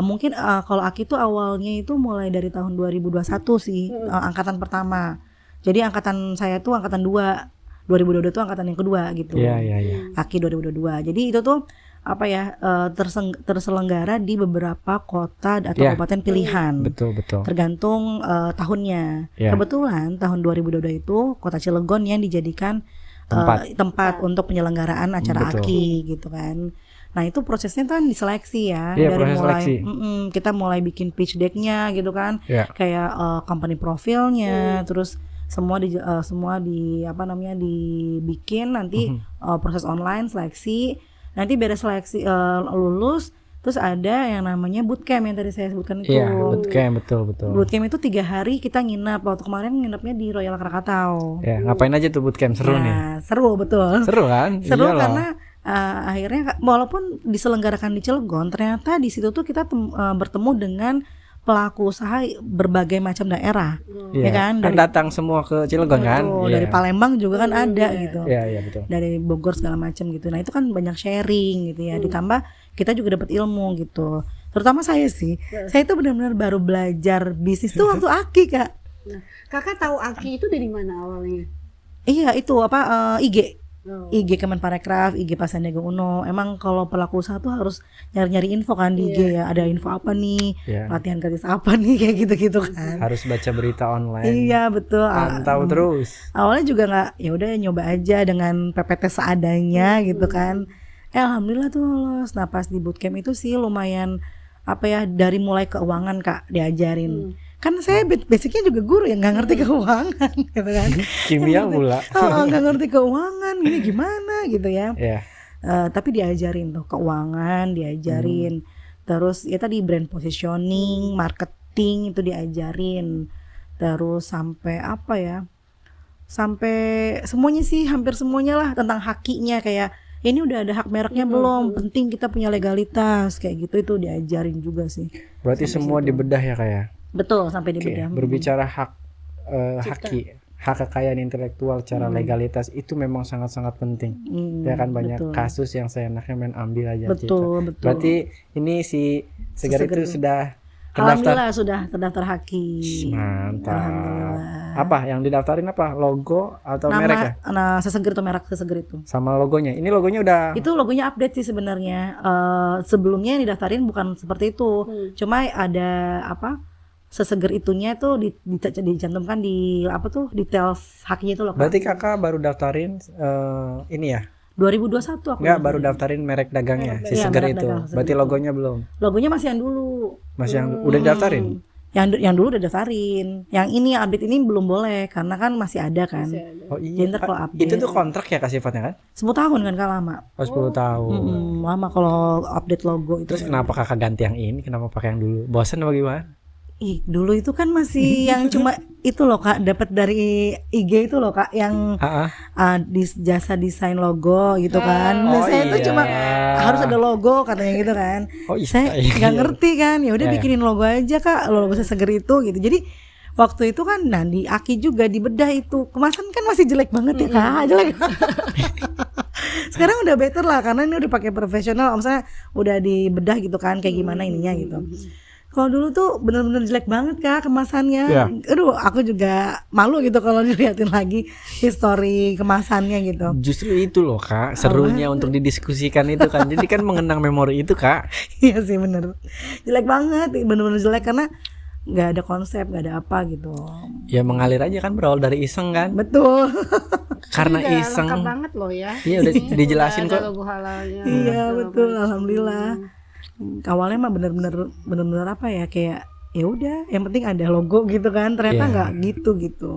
mungkin kalau AKI itu awalnya itu mulai dari tahun 2021 sih angkatan pertama. Jadi angkatan saya tuh angkatan 2, 2022 itu angkatan yang kedua gitu. Iya. AKI 2022. Jadi itu tuh terselenggara di beberapa kota atau kabupaten pilihan. Betul. Tergantung tahunnya. Ya. Kebetulan tahun 2022 itu Kota Cilegon yang dijadikan tempat untuk penyelenggaraan acara AKI gitu kan. Nah itu prosesnya kan diseleksi ya, dari mulai kita mulai bikin pitch deck-nya gitu kan, kayak company profilnya, terus semua dibikin nanti proses online seleksi. Nanti beres seleksi lulus, terus ada yang namanya bootcamp yang tadi saya sebutkan itu. Iya, bootcamp betul. Bootcamp itu 3 hari kita nginap. Waktu kemarin nginapnya di Royal Krakatau. Ya, ngapain aja tuh bootcamp? Seru nih. Seru betul. Seru kan? Seru Iyalah. karena akhirnya walaupun diselenggarakan di Cilegon, ternyata di situ tuh kita bertemu dengan pelaku usaha berbagai macam daerah, ya kan? Kan datang semua ke Cilegon kan? Dari Palembang juga kan ada gitu. Iya betul. Dari Bogor segala macam gitu. Nah itu kan banyak sharing gitu ya. Ditambah kita juga dapat ilmu gitu. Terutama saya sih, saya itu benar-benar baru belajar bisnis tuh waktu AKI Kak. Nah, Kakak tahu Aki itu dari mana awalnya? Iya itu IG. IG Kemenparekraf, IG Pak Sandiaga Uno. Emang kalau pelaku usaha tuh harus nyari-nyari info kan di IG ya. Ada info apa nih, latihan gratis apa nih kayak gitu-gitu kan. Harus baca berita online. Iya betul. Pantau terus. Awalnya juga nggak, ya udah nyoba aja dengan PPT seadanya gitu kan. Alhamdulillah tuh lolos. Nah pas di bootcamp itu sih lumayan dari mulai keuangan Kak diajarin. Kan saya basicnya juga guru yang nggak ngerti keuangan gitu kan. Kimia pula. Nggak ngerti keuangan ini gimana gitu ya. Yeah. Tapi diajarin tuh keuangan, diajarin. Terus ya tadi brand positioning, marketing itu diajarin. Terus sampai sampai semuanya sih, hampir semuanya lah tentang hakinya kayak ini udah ada hak mereknya belum, penting kita punya legalitas kayak gitu, itu diajarin juga sih. Berarti semua dibedah ya kayak. Betul, sampai di Oke, bedah. berbicara hak kekayaan intelektual secara legalitas itu memang sangat-sangat penting. Ya kan banyak betul. kasus yang seenaknya main ambil aja Betul, gitu. betul. Berarti ini si Segar itu sudah terdaftar. Alhamdulillah sudah terdaftar Haki. Mantap. Alhamdulillah. Apa yang didaftarin apa? Logo atau merek ya? Nah, seseger itu merek seseger itu. Sama logonya. Ini logonya udah Itu logonya update sih sebenarnya. Sebelumnya yang didaftarin bukan seperti itu. Cuma ada apa? Seseger itunya tuh dicantumkan di apa tuh details hakinya itu loh. Kak. Berarti kakak baru daftarin ini ya? 2021 aku. Enggak, baru daftarin merek dagangnya si Iya, Segar merek itu. dagang, Segar Berarti itu. logonya belum. Logonya masih yang dulu. Masih yang udah daftarin? Yang dulu udah daftarin. Yang ini update ini belum boleh karena kan masih ada kan. Oh Jadi iya. ntar kalau update. Itu tuh kontrak ya Kak sifatnya kan? 10 tahun kan Kak lama. Oh 10 tahun. Lama kalau update logo itu. Terus kenapa kakak ganti yang ini? Kenapa pakai yang dulu? Bosan apa gimana? Ih, dulu itu kan masih yang cuma itu loh Kak, dapat dari IG itu loh Kak, yang di jasa desain logo gitu kan. Oh, Saya tuh iya. cuma harus ada logo katanya gitu kan. Oh, iya. Saya nggak ngerti kan. Ya udah Iya, iya. bikinin logo aja Kak, logo seseger itu gitu. Jadi waktu itu kan nah di Aki juga dibedah itu. Kemasan kan masih jelek banget ya Kak, jelek. Sekarang udah better lah karena ini udah pakai profesional, misalnya udah dibedah gitu kan kayak gimana ininya gitu. Kalau dulu tuh bener-bener jelek banget Kak kemasannya. Iya. Aduh, aku juga malu gitu kalau dilihatin lagi histori kemasannya gitu. Justru itu loh Kak, serunya untuk didiskusikan itu kan. Jadi kan mengenang memori itu Kak. Iya sih bener. Jelek banget, bener-bener jelek karena nggak ada konsep, nggak ada apa gitu. Ya mengalir aja kan, berawal dari iseng kan. Betul. Karena Udah iseng. lengkap banget loh ya. Iya udah dijelasin Udah ada kok. logo halalnya. Iya betul, alhamdulillah. Awalnya mah bener-bener apa ya, kayak ya udah, yang penting ada logo gitu kan. Ternyata Iya. nggak gitu.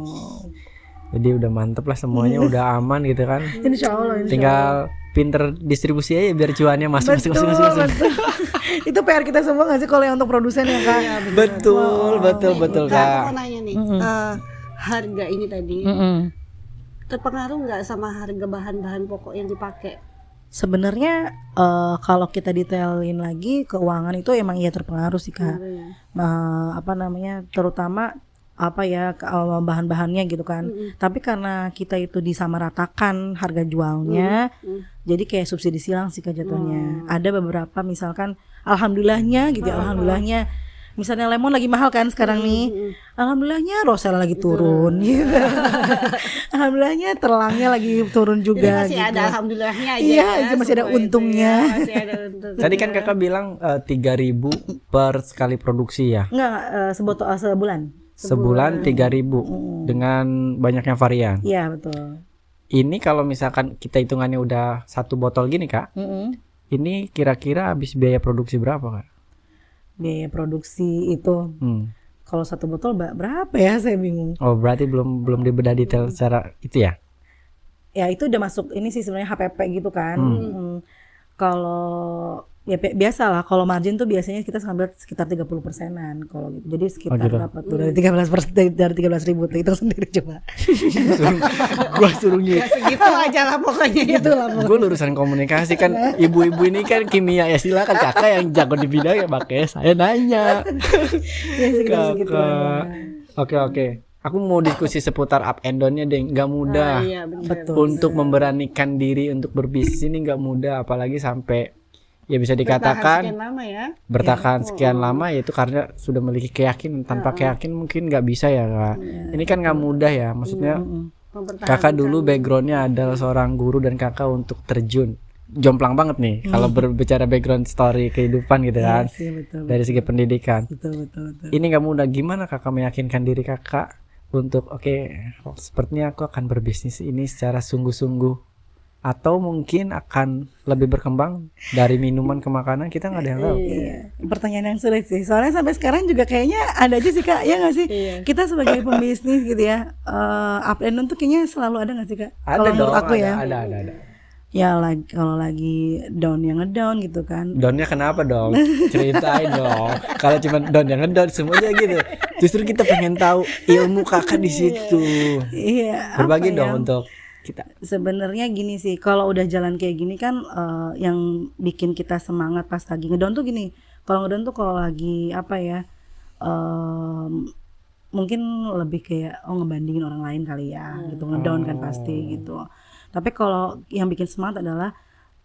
Jadi udah mantep lah semuanya, udah aman gitu kan. Insya Allah. Tinggal pinter distribusi aja biar cuannya masuk. Betul. Itu PR kita semua nggak sih kalau yang untuk produsen ya Kak? Betul Kak, Kak. aku mau nanya nih, harga ini tadi terpengaruh nggak sama harga bahan-bahan pokok yang dipakai? Sebenarnya kalau kita detailin lagi keuangan itu emang iya terpengaruh sih Kak. Apa namanya, terutama apa ya bahan-bahannya gitu kan. Tapi karena kita itu disamaratakan harga jualnya, jadi kayak subsidi silang sih Kak jatuhnya. Ada beberapa misalkan alhamdulillahnya gitu, alhamdulillahnya. Misalnya lemon lagi mahal kan sekarang nih, alhamdulillahnya rosella lagi turun gitu. Alhamdulillahnya terlangnya lagi turun juga. Jadi masih gitu. ada alhamdulillahnya aja. Iya, ya, masih ada semua itu untungnya. ya, masih ada untungnya. Tadi kan kakak bilang 3.000 per sekali produksi ya. Enggak, sebulan. Sebulan 3.000 dengan banyaknya varian. Iya betul. Ini kalau misalkan kita hitungannya udah 1 botol gini Kak, ini kira-kira habis biaya produksi berapa Kak? Biaya produksi itu kalau 1 botol berapa ya, saya bingung. Oh berarti belum dibedah detail secara itu ya? Ya itu udah masuk ini sih sebenarnya HPP gitu kan. Kalau ya biasa lah, kalau margin tuh biasanya kita ngambil sekitar 30%-an kalau gitu. Jadi sekitar berapa tuh dari 13% dari 13.000 tuh, hitung sendiri coba. Gua suruh Ya segitu aja lah pokoknya. Gitu lah. gue lulusan komunikasi kan, ibu-ibu ini kan kimia ya, silakan kakak yang jago di bidang ya, makanya saya nanya. Ya segitu Kakak. Oke. Aku mau diskusi seputar up and down-nya deh, nggak mudah. Iya benar. Betul. Untuk memberanikan diri untuk berbisnis ini nggak mudah, apalagi sampai ya bisa Bertahan dikatakan sekian lama ya. bertahan sekian lama, yaitu karena sudah memiliki keyakinan. Tanpa keyakinan mungkin nggak bisa ya Kak. Ini kan nggak mudah ya, maksudnya kakak dulu backgroundnya adalah seorang guru dan kakak untuk terjun jomplang banget nih kalau berbicara background story kehidupan gitu kan. Iya sih, betul. Dari segi pendidikan Betul. ini nggak mudah. Gimana kakak meyakinkan diri kakak untuk sepertinya aku akan berbisnis ini secara sungguh-sungguh, atau mungkin akan lebih berkembang dari minuman ke makanan, kita nggak ada yang tahu. Iya, pertanyaan yang sulit sih. Soalnya sampai sekarang juga kayaknya ada aja sih Kak, ya nggak sih? Kita sebagai pembisnis gitu ya, up and down tuh kayaknya selalu ada nggak sih Kak? Ada Kalau menurut dong, aku ya. ada. Ya kalau lagi down yang ngedown gitu kan. Downnya kenapa dong? Ceritain dong. Kalau cuma down yang ngedown semuanya gitu. Justru kita pengen tahu ilmu kakak di situ. Iya. Berbagi apa dong ya? untuk kita? Sebenarnya gini sih, kalau udah jalan kayak gini kan yang bikin kita semangat pas lagi ngedown tuh gini. Kalau ngedown tuh kalau lagi apa ya, mungkin lebih kayak ngebandingin orang lain kali ya, gitu, ngedown kan pasti gitu. Tapi kalau yang bikin semangat adalah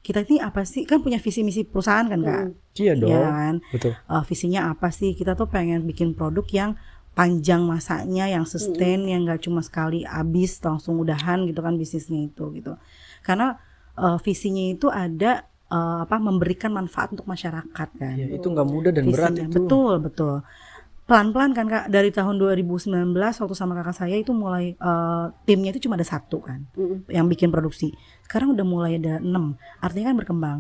kita ini apa sih, kan punya visi misi perusahaan kan Kak? Iya dong. Iya kan? Betul. Visinya apa sih? Kita tuh pengen bikin produk yang panjang masanya, yang sustain, yang nggak cuma sekali habis langsung udahan gitu kan bisnisnya itu gitu. Karena visinya itu ada memberikan manfaat untuk masyarakat kan. Ya, itu nggak mudah dan berat Visinya. itu. Betul. Pelan-pelan kan Kak, dari tahun 2019 waktu sama kakak saya itu mulai timnya itu cuma ada 1 kan yang bikin produksi. Sekarang udah mulai ada 6, artinya kan berkembang.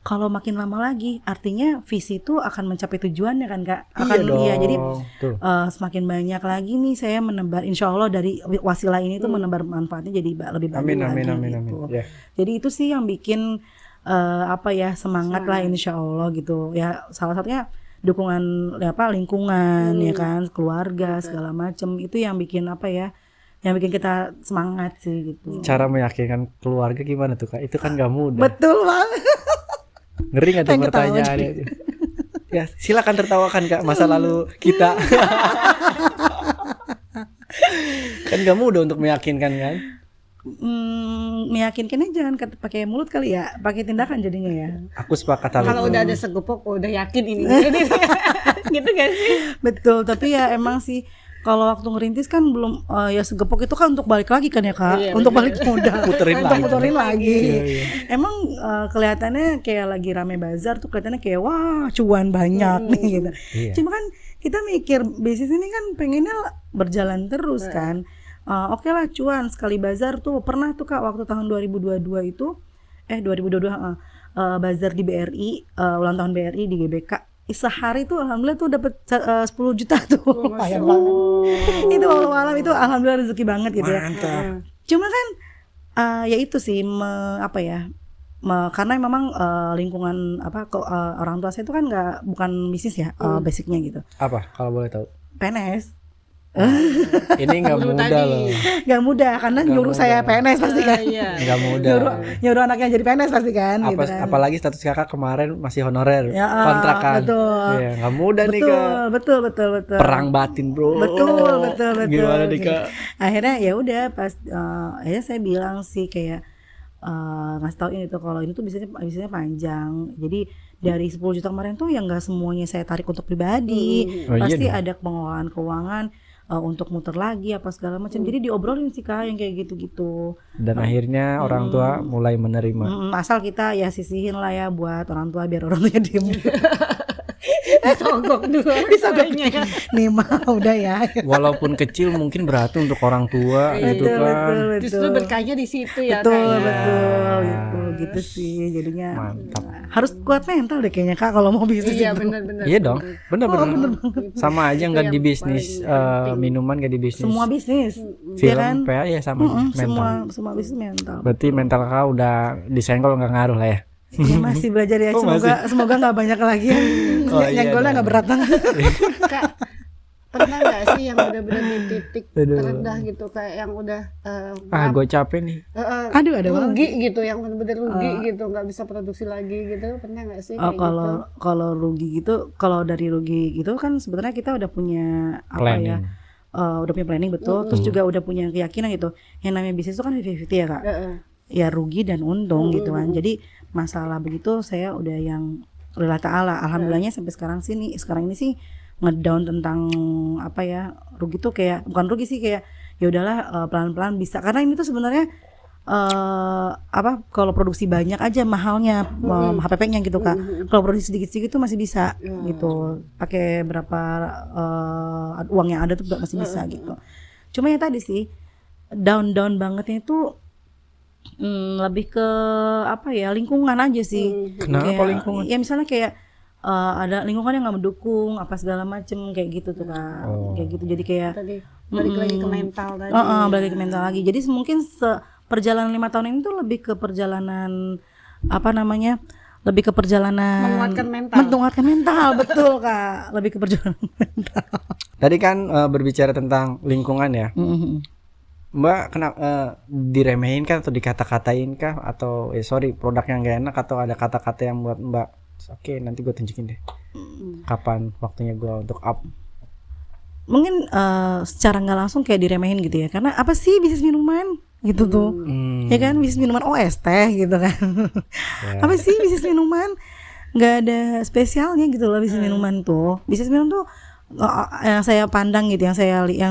Kalau makin lama lagi artinya visi itu akan mencapai tujuannya kan Kak. Akan iya jadi dong. semakin banyak lagi nih saya menebar, insya Allah dari wasilah ini tuh menebar manfaatnya jadi lebih banyak lagi gitu. Yeah. Jadi itu sih yang bikin semangat lah insya Allah gitu. Ya salah satunya dukungan lingkungan ya kan, keluarga segala macem, itu yang bikin yang bikin kita semangat sih gitu. Cara meyakinkan keluarga gimana tuh Kak? Itu kan gak mudah. Betul banget. Ngeri gak tuh pertanyaannya? Ya silakan tertawakan Kak masa lalu kita. Kan gak mudah untuk meyakinkan kan? Meyakinkannya jangan pakai mulut kali ya, pakai tindakan jadinya ya. Aku sepakat hal itu. Kalau udah ada segepok udah yakin ini. Gitu kan sih? Betul, tapi ya emang sih kalau waktu ngerintis kan belum ya segepok itu kan untuk balik lagi kan ya Kak, Iya, untuk bener. balik modal, Puterin untuk lagi. puterin lagi. Iya. Emang kelihatannya kayak lagi rame bazar tuh, kelihatannya kayak wah cuan banyak nih gitu. Iya. Cuma kan kita mikir bisnis ini kan pengennya berjalan terus kan. Oke lah cuan sekali bazar tuh pernah tuh Kak waktu tahun 2022 itu 2022 bazar di BRI, ulang tahun BRI di GBK. Sehari tuh alhamdulillah tuh dapat 10 juta tuh. Lumayan banget. Itu malam itu alhamdulillah rezeki banget gitu ya. Mantap. Cuma kan ya itu sih karena memang lingkungan orang tua saya itu kan bukan bisnis ya, basicnya gitu. Apa kalau boleh tahu? PNS. Ini nggak Dulu mudah tadi. loh. Gak mudah karena Nggak nyuruh mudah. saya PNS pasti kan. Iya. Nggak mudah. nyuruh anaknya jadi PNS pasti kan gitu kan. Apalagi status kakak kemarin masih honorer, Ya, kontrak kan. betul. Iya, nggak mudah nih Kak. Betul. Perang batin bro. Betul. Gimana nih Gitu. Kak? Akhirnya ya udah pas akhirnya saya bilang sih kayak ngasih tahu ini tuh kalau ini tuh bisnisnya panjang. Jadi dari 10 juta kemarin tuh yang nggak semuanya saya tarik untuk pribadi. Oh, iya Pasti dong. ada pengelolaan keuangan untuk muter lagi apa segala macam. Jadi diobrolin sih Kak yang kayak gitu-gitu. Dan akhirnya orang tua mulai menerima. Asal kita ya sisihin lah ya buat orang tua biar orang tuanya diem. Sogok dulu. Disogoknya. Nih mah udah ya. Walaupun kecil mungkin berarti untuk orang tua gitu kan. Justru berkahnya di situ ya. Betul kayaknya. gitu sih jadinya. Mantap. Harus kuat mental deh kayaknya Kak kalau mau bisnis Iya itu. benar-benar. Iya dong, bener-bener. Sama aja Itu nggak yang di bisnis paling minuman, nggak di bisnis Semua bisnis. film, ya kan? PA ya sama mental. Semua bisnis mental. Berarti mental kakak udah disenggol nggak ngaruh lah ya. Ya masih belajar ya, Oh, semoga nggak banyak lagi yang Oh, iya nyenggolnya dong. nggak berat banget. Kak, pernah nggak sih yang benar-benar di titik Aduh. terendah gitu kayak yang udah Gue capek nih. Aduh ada banget. rugi gitu, yang benar-benar rugi gitu, nggak bisa produksi lagi gitu, pernah nggak sih kayak gitu? Kalau rugi gitu, kalau dari rugi gitu kan sebenarnya kita udah punya Planning. udah punya planning betul, terus juga udah punya keyakinan gitu. Yang namanya bisnis itu kan 50-50 ya Kak. Ya rugi dan untung gitu kan. Jadi masalah begitu saya udah yang lillah ta'ala, alhamdulillahnya sampai sekarang ini sih ngedown tentang rugi tuh kayak bukan rugi sih, kayak ya udahlah pelan-pelan bisa, karena ini tuh sebenarnya kalau produksi banyak aja mahalnya HPP-nya gitu Kak. Kalau produksi sedikit-sedikit tuh masih bisa gitu, pakai berapa uang yang ada tuh masih bisa gitu. Cuma ya tadi sih down bangetnya itu lebih ke lingkungan aja sih. Kenapa Kayak, lingkungan? Ya misalnya kayak ada lingkungan yang nggak mendukung apa segala macem kayak gitu tuh Kak. Kayak gitu, jadi kayak Tadi balik lagi ke mental tadi. balik ke mental lagi. Jadi mungkin perjalanan 5 tahun ini tuh lebih ke perjalanan lebih ke perjalanan menguatkan mental betul Kak, lebih ke perjalanan mental. Tadi kan berbicara tentang lingkungan ya. Mbak diremehin kah atau dikata-katain kah atau produk yang gak enak atau ada kata-kata yang buat Mbak oke nanti gue tunjukin deh kapan waktunya gue untuk up. Mungkin secara nggak langsung kayak diremehin gitu ya, karena apa sih bisnis minuman gitu tuh, ya kan, bisnis minuman OST gitu kan. Apa sih bisnis minuman, nggak ada spesialnya gitu loh bisnis minuman tuh. Bisnis minuman tuh yang saya pandang gitu, yang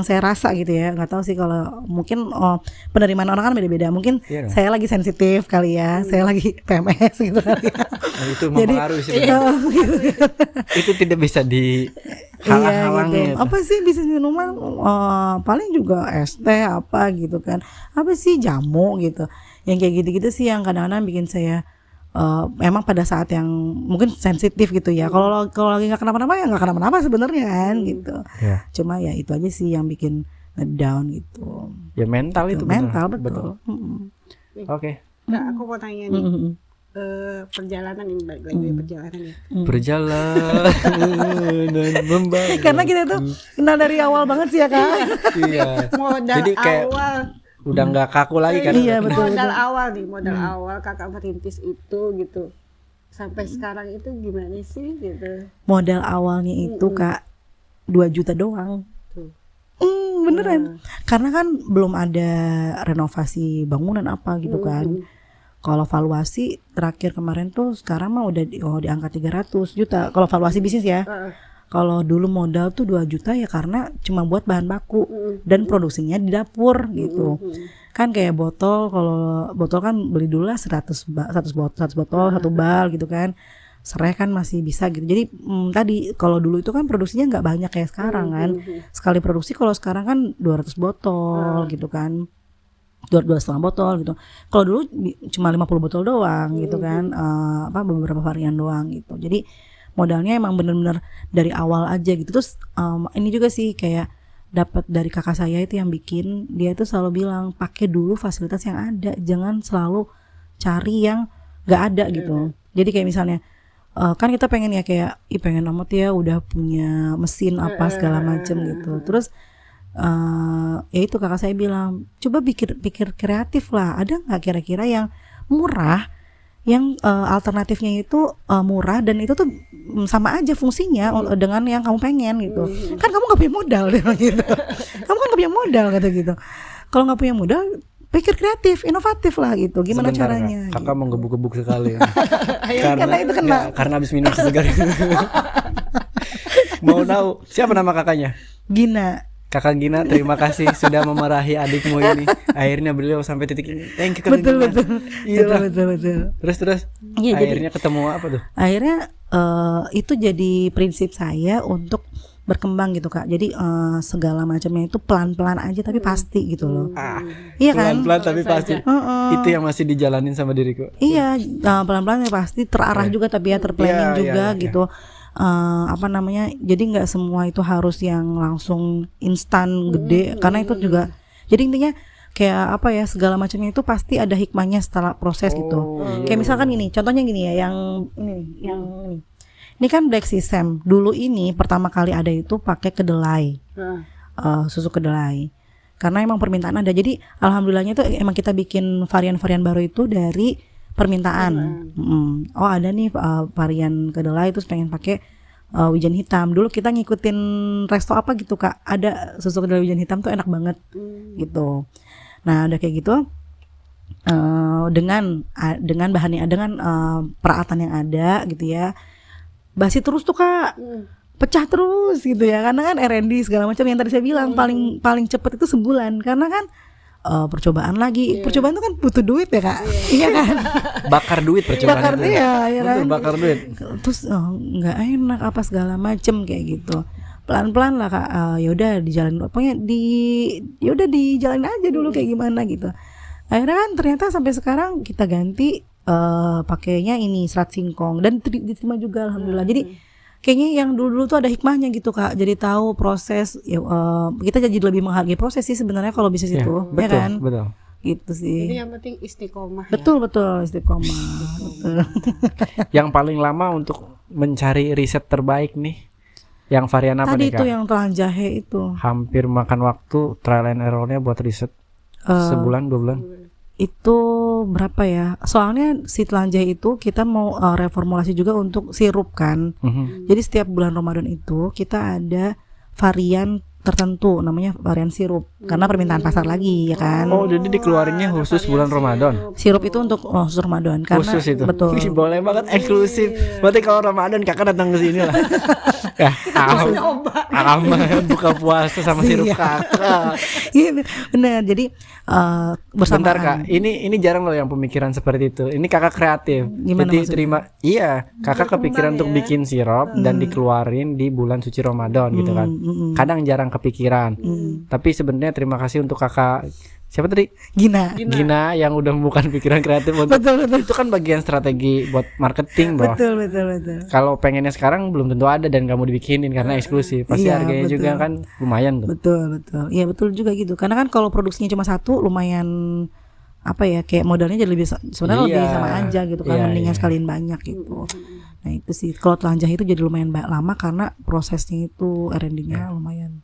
saya rasa gitu ya, nggak tahu sih kalau mungkin penerimaan orang kan beda-beda. Mungkin saya lagi sensitif kali ya, saya lagi PMS gitu kali ya. Itu mempengaruhi sih. Itu tidak bisa dihalang-halangi. Gitu. Apa sih bisnis minuman? Paling juga es teh apa gitu kan? Apa sih jamu gitu? Yang kayak gitu-gitu sih yang kadang-kadang bikin saya emang pada saat yang mungkin sensitif gitu ya. Kalau lagi nggak kenapa-napa ya nggak kenapa-napa sebenarnya kan gitu. Cuma ya itu aja sih yang bikin ngedown gitu. Ya mental itu. Mental betul. Oke. Nah, aku mau tanya nih. Perjalanan ini balik lagi perjalanan ya. Berjalan dan membangun. Karena kita tuh kenal dari awal banget sih ya Kak. Iya. Modal jadi kayak awal udah nggak kaku lagi kan. Iya betul. Modal awal Kakak merintis itu gitu. Sampai sekarang itu gimana sih gitu? Modal awalnya itu Kak 2 juta doang. Beneran. Karena kan belum ada renovasi bangunan apa gitu kan. Kalau valuasi terakhir kemarin tuh sekarang mah udah di angka 300 juta. Kalau valuasi bisnis ya. Kalau dulu modal tuh 2 juta ya karena cuma buat bahan baku dan produksinya di dapur gitu. Kan kayak botol, kalau botol kan beli dulu lah 100 botol, 1 bal gitu kan. Serai kan masih bisa gitu. Jadi tadi kalau dulu itu kan produksinya nggak banyak kayak sekarang kan. Sekali produksi kalau sekarang kan 200 botol gitu kan. 2,5 botol gitu. Kalau dulu cuma 50 botol doang gitu kan. Beberapa varian doang gitu. Jadi modalnya emang bener-bener dari awal aja gitu. Terus ini juga sih kayak dapat dari kakak saya itu yang bikin, dia itu selalu bilang pakai dulu fasilitas yang ada, jangan selalu cari yang nggak ada gitu. Jadi kayak misalnya kan kita pengen ya kayak pengen amat ya udah punya mesin apa segala macem gitu. Terus ya itu kakak saya bilang coba pikir kreatif lah, ada nggak kira-kira yang murah, yang alternatifnya itu murah dan itu tuh sama aja fungsinya dengan yang kamu pengen gitu. Kan kamu nggak punya modal gitu. Kamu kan nggak punya modal kata gitu. Kalau nggak punya modal, pikir kreatif, inovatif lah gitu. Gimana sebentar, caranya? Kakak gitu. mau gebuk-gebuk sekali. Karena itu kena. Karena habis minum segar. Mau tahu siapa nama kakaknya? Gina. Kakak Gina, terima kasih sudah memarahi adikmu ini. Akhirnya beliau sampai titik ini. Thank you Kakak Gina. Betul. Terus. Ya, akhirnya ketemu apa tuh? Akhirnya itu jadi prinsip saya untuk berkembang gitu Kak. Jadi segala macamnya itu pelan-pelan aja tapi pasti gitu loh. Iya kan? Pelan-pelan tapi pasti. Itu yang masih dijalanin sama diriku. Iya, pelan-pelan pasti terarah juga tapi ya terplanning juga gitu. Jadi nggak semua itu harus yang langsung instan gede karena itu juga jadi intinya kayak apa ya, segala macamnya itu pasti ada hikmahnya setelah proses gitu. Kayak misalkan gini, contohnya gini ya, yang ini kan Black Sesame dulu ini pertama kali ada itu pakai kedelai, susu kedelai, karena emang permintaan ada. Jadi alhamdulillahnya itu emang kita bikin varian-varian baru itu dari permintaan. Oh ada nih varian kedelai terus pengen pakai wijen hitam. Dulu kita ngikutin resto apa gitu Kak, ada susu kedelai wijen hitam tuh enak banget gitu. Nah udah kayak gitu dengan bahannya, dengan peralatan yang ada gitu ya, basi terus tuh Kak, pecah terus gitu ya, karena kan R&D segala macam yang tadi saya bilang paling cepet itu sebulan, karena kan percobaan lagi. Percobaan itu kan butuh duit ya Kak. Iya kan? Bakar duit percobaan itu. Ya kan? Bakar duit. Terus nggak enak apa segala macem kayak gitu. Pelan-pelan lah Kak. Ya udah dijalanin, pokoknya dijalanin aja dulu kayak gimana gitu. Akhirnya kan ternyata sampai sekarang kita ganti pakainya ini serat singkong dan diterima juga alhamdulillah. Jadi kayaknya yang dulu tuh ada hikmahnya gitu Kak. Jadi tahu proses ya, kita jadi lebih menghargai proses sih sebenarnya kalau bisnis itu, betul, ya kan? Betul. Gitu sih. Jadi yang penting istiqomah. Betul istiqomah. Betul. Yang paling lama untuk mencari riset terbaik nih, yang varian apa tadi nih Kak? itu yang telan jahe itu. Hampir makan waktu trial and error-nya buat riset. Sebulan 2 bulan. Itu berapa ya? Soalnya si telanjang itu kita mau reformulasi juga untuk sirup kan. Jadi setiap bulan Ramadan itu kita ada varian tertentu namanya varian sirup karena permintaan pasar lagi ya kan. Oh, jadi dikeluarinnya khusus bulan Ramadan. Sirup itu untuk khusus Ramadan karena Khusus itu. betul. Wih, boleh banget eksklusif. Berarti kalau Ramadan kakak datang ke sini lah. Ya, aman buka puasa sama sirup kakak. Iya benar. Jadi bersamaan. Bentar Kak, ini jarang loh yang pemikiran seperti itu. Ini kakak kreatif. Gimana Jadi maksudnya? iya, kakak kepikiran untuk bikin sirup dan dikeluarin di bulan suci Ramadan gitu kan. Kadang jarang kepikiran. Tapi sebenarnya terima kasih untuk kakak siapa tadi? Gina yang udah bukan pikiran kreatif untuk Betul. itu kan bagian strategi buat marketing, bro. Betul. Kalau pengennya sekarang belum tentu ada dan kamu dibikinin karena eksklusif. Pasti Iya, harganya betul. juga kan lumayan tuh. Betul. Iya betul juga gitu. Karena kan kalau produksinya cuma satu lumayan apa ya kayak modalnya jadi lebih sebenarnya Iya. lebih sama aja gitu kan Iya, mendingan iya. sekalian banyak gitu. Nah itu sih kalau telanjang itu jadi lumayan lama karena prosesnya itu R&D-nya lumayan.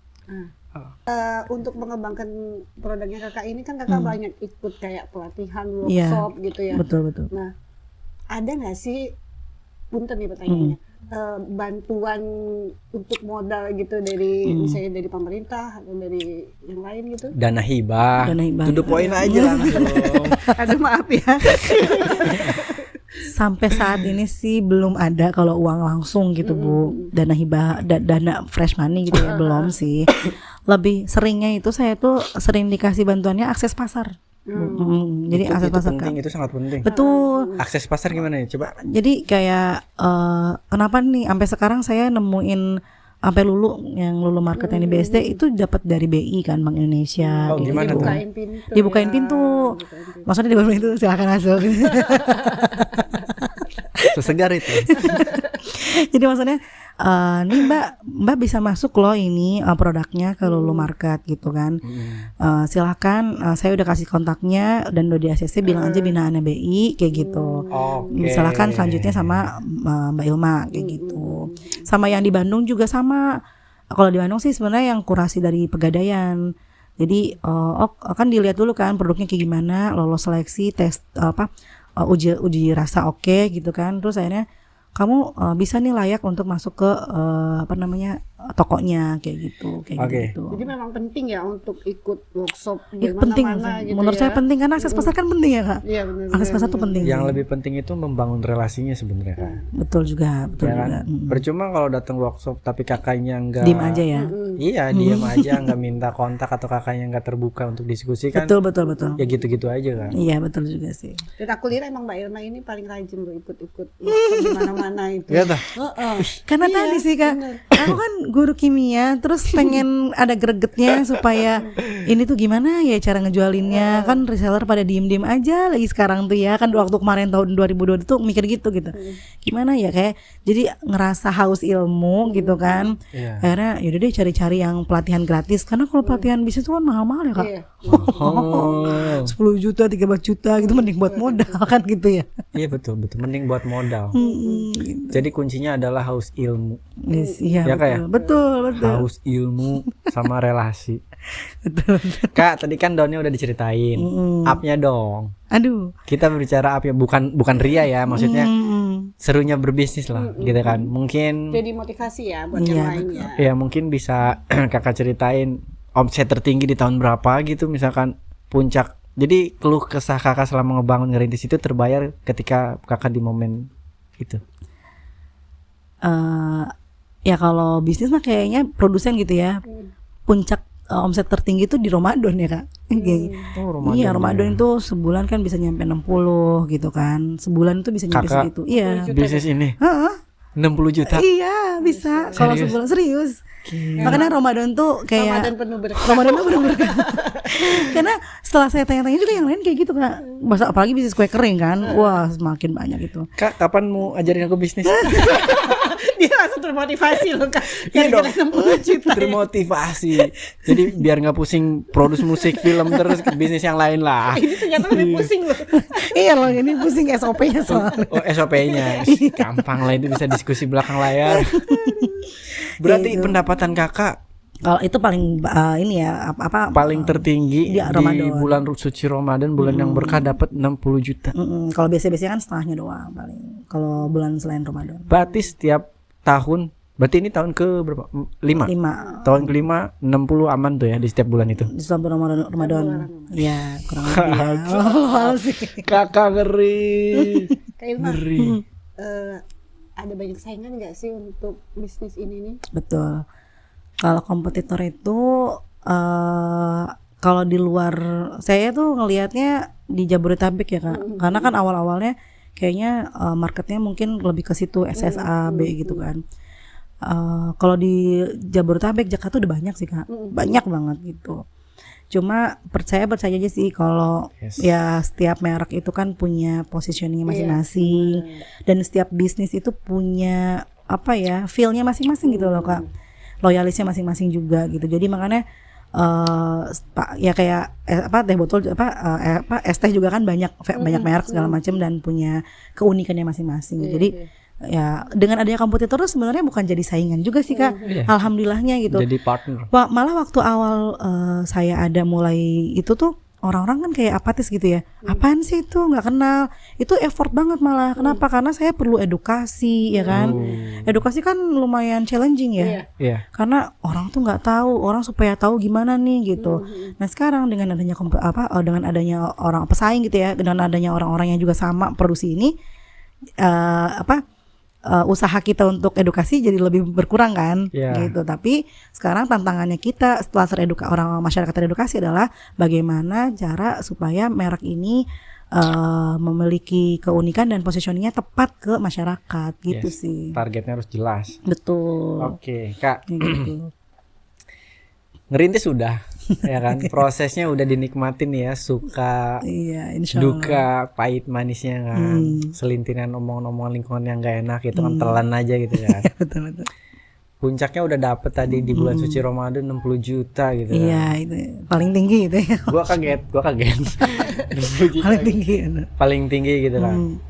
Untuk mengembangkan produknya kakak ini kan kakak banyak ikut kayak pelatihan Iya. workshop gitu ya. Betul. Nah, ada nggak sih, punten nih pertanyaannya, bantuan untuk modal gitu dari misalnya dari pemerintah atau dari yang lain gitu? Dana hibah. To the point aja langsung. Aduh maaf ya. Sampai saat ini sih belum ada kalau uang langsung gitu Bu. Dana hibah dana fresh money gitu ya belum sih. Lebih seringnya itu saya tuh sering dikasih bantuannya akses pasar. Jadi akses itu pasar penting, Kak. itu sangat penting. Betul. Akses pasar gimana ya? Coba. Jadi kayak kenapa nih sampai sekarang saya nemuin sampai Lulu yang Lulu Market yang di BSD itu dapat dari BI kan Bank Indonesia. Oh, kayak gimana gitu. tuh? Dibukain pintu. Dibukain ya. pintu. Maksudnya dibukain pintu silakan masuk. Sesegar itu. Jadi maksudnya nih Mbak bisa masuk loh ini produknya ke Lulu Market gitu kan. Silakan saya udah kasih kontaknya dan udah di ACC bilang aja binaannya BI kayak gitu. Oke. Silakan selanjutnya sama Mbak Ilma kayak gitu. Sama yang di Bandung juga sama. Kalau di Bandung sih sebenarnya yang kurasi dari Pegadaian. Jadi kan dilihat dulu kan produknya kayak gimana, lolos seleksi, tes uji rasa oke gitu kan. Terus akhirnya kamu bisa nih layak untuk masuk ke tokonya kayak gitu gitu. Jadi memang penting ya untuk ikut workshop di Itu penting, mana-mana gitu menurut ya. saya penting karena akses pasar kan penting ya Kak. Iya benar. Akses pasar tuh penting. Yang lebih penting itu membangun relasinya sebenarnya Kak. Betul juga. Ya kan? Percuma kalau datang workshop tapi kakaknya enggak Diem aja ya. Iya, diam aja, enggak minta kontak atau kakaknya enggak terbuka untuk diskusi kan. Betul. Ya gitu-gitu aja kan. Iya betul juga sih. Dan aku lihat emang Mbak Irma ini paling rajin loh ikut-ikut workshop di mana-mana itu. Iya dah. Karena tadi sih Kak, aku kan guru kimia, terus pengen ada gregetnya supaya ini tuh gimana ya cara ngejualinnya. Kan reseller pada diem-diem aja lagi sekarang tuh ya. Kan waktu kemarin tahun 2022 tuh mikir gitu. Gimana ya kayak jadi ngerasa haus ilmu gitu kan. Iya. Akhirnya yaudah deh cari-cari yang pelatihan gratis. Karena kalau pelatihan bisnis tuh kan mahal-mahal ya Kak. Iya. 10 juta, 13 juta gitu mending buat modal kan gitu ya. Iya betul, mending buat modal. Gitu. Jadi kuncinya adalah haus ilmu. Yes, iya Ya, Kak, ya? betul. Haus ilmu sama relasi. Kak, tadi kan downnya udah diceritain. Up-nya dong. Aduh. Kita berbicara up ya, bukan ria ya, maksudnya serunya berbisnis lah, gitu kan. Mungkin Jadi motivasi ya buat yang lain ya. ya mungkin bisa kakak ceritain omset tertinggi di tahun berapa gitu, misalkan puncak. Jadi keluh kesah kakak selama ngebangun ngerintis itu terbayar ketika kakak di momen itu. Ya kalau bisnis mah kayaknya produsen gitu ya. Puncak omset tertinggi itu di Ramadan ya Kak. Oh, Iya Ramadan itu sebulan kan bisa nyampe 60 gitu kan. Sebulan itu bisa nyampe Kakak. segitu. Iya. Bisnis ini 60 juta. Iya bisa. Kalau Serius? sebulan serius. Makanya Ramadan tuh kayak Ramadan penuh berkah. Ramadan tuh bener berkah. Karena setelah saya tanya-tanya juga yang lain kayak gitu Kak. Masa apalagi bisnis kue kering kan. Wah semakin banyak gitu. Kak, kapan mau ajarin aku bisnis? Dia langsung termotivasi loh Kak. Iya dong. 60 juta. Termotivasi. Jadi biar nggak pusing produce musik, film terus bisnis yang lain lah. Ini ternyata lebih pusing loh. Iya loh ini pusing SOP-nya soalnya. Oh, SOP-nya. Gampang lah itu bisa diskusi belakang layar. Berarti Gitu. pendapatan kakak Kalau itu paling ini ya apa Paling tertinggi di di Ramadan. bulan suci Ramadan, bulan yang berkah dapat 60 juta. Kalau biasa-biasanya kan setengahnya doang paling. Kalau bulan selain Ramadan. Berarti setiap tahun, berarti ini tahun ke berapa? 5. 5 Tahun kelima 60 aman tuh ya di setiap bulan itu. di setiap Ramadan. Iya, kurang lebih ya. Oh, sih. Kakak ngeri. Kak Ilma, Ngeri. ada banyak saingan nggak sih untuk bisnis ini nih? Betul. Kalau kompetitor itu kalau di luar, saya tuh ngelihatnya di Jabodetabek ya Kak. Karena kan awal-awalnya kayaknya marketnya mungkin lebih ke situ SSA B gitu kan. Kalau di Jabodetabek, Jakarta udah banyak sih Kak. Banyak banget gitu. Cuma percaya aja sih kalau ya setiap merek itu kan punya positioning masing-masing, dan setiap bisnis itu punya apa ya, feel-nya masing-masing gitu loh Kak. Loyalisnya masing-masing juga gitu. Jadi makanya ya kayak teh botol es teh juga kan banyak merek segala macam dan punya keunikannya masing-masing. Jadi ya dengan adanya kompetitor tuh sebenarnya bukan jadi saingan juga sih Kak. Alhamdulillahnya gitu. Jadi partner. Malah waktu awal saya ada mulai itu tuh orang-orang kan kayak apatis gitu ya. Apaan sih itu, nggak kenal. Itu effort banget malah. Kenapa? Karena saya perlu edukasi ya kan. Edukasi kan lumayan challenging ya. Iya. Karena orang tuh nggak tahu, orang supaya tahu gimana nih gitu. Nah sekarang dengan adanya dengan adanya orang pesaing gitu ya, dengan adanya orang-orang yang juga sama produksi ini, usaha kita untuk edukasi jadi lebih berkurang kan, gitu. Tapi sekarang tantangannya kita setelah orang masyarakat teredukasi adalah bagaimana cara supaya merek ini memiliki keunikan dan positioningnya tepat ke masyarakat gitu sih. Targetnya harus jelas. Betul. Oke, Kak. Gitu. Ngerintis sudah, ya kan? Prosesnya udah dinikmatin ya, suka, Iya, insya Allah. duka, pahit manisnya kan. Selintiran omongan-omongan lingkungan yang gak enak itu kan telan aja gitu kan. Betul. Puncaknya udah dapet tadi di bulan suci Ramadan 60 juta gitu kan. Iya, itu paling tinggi itu ya. Gua kaget. 60 juta Paling tinggi. paling tinggi gitu kan.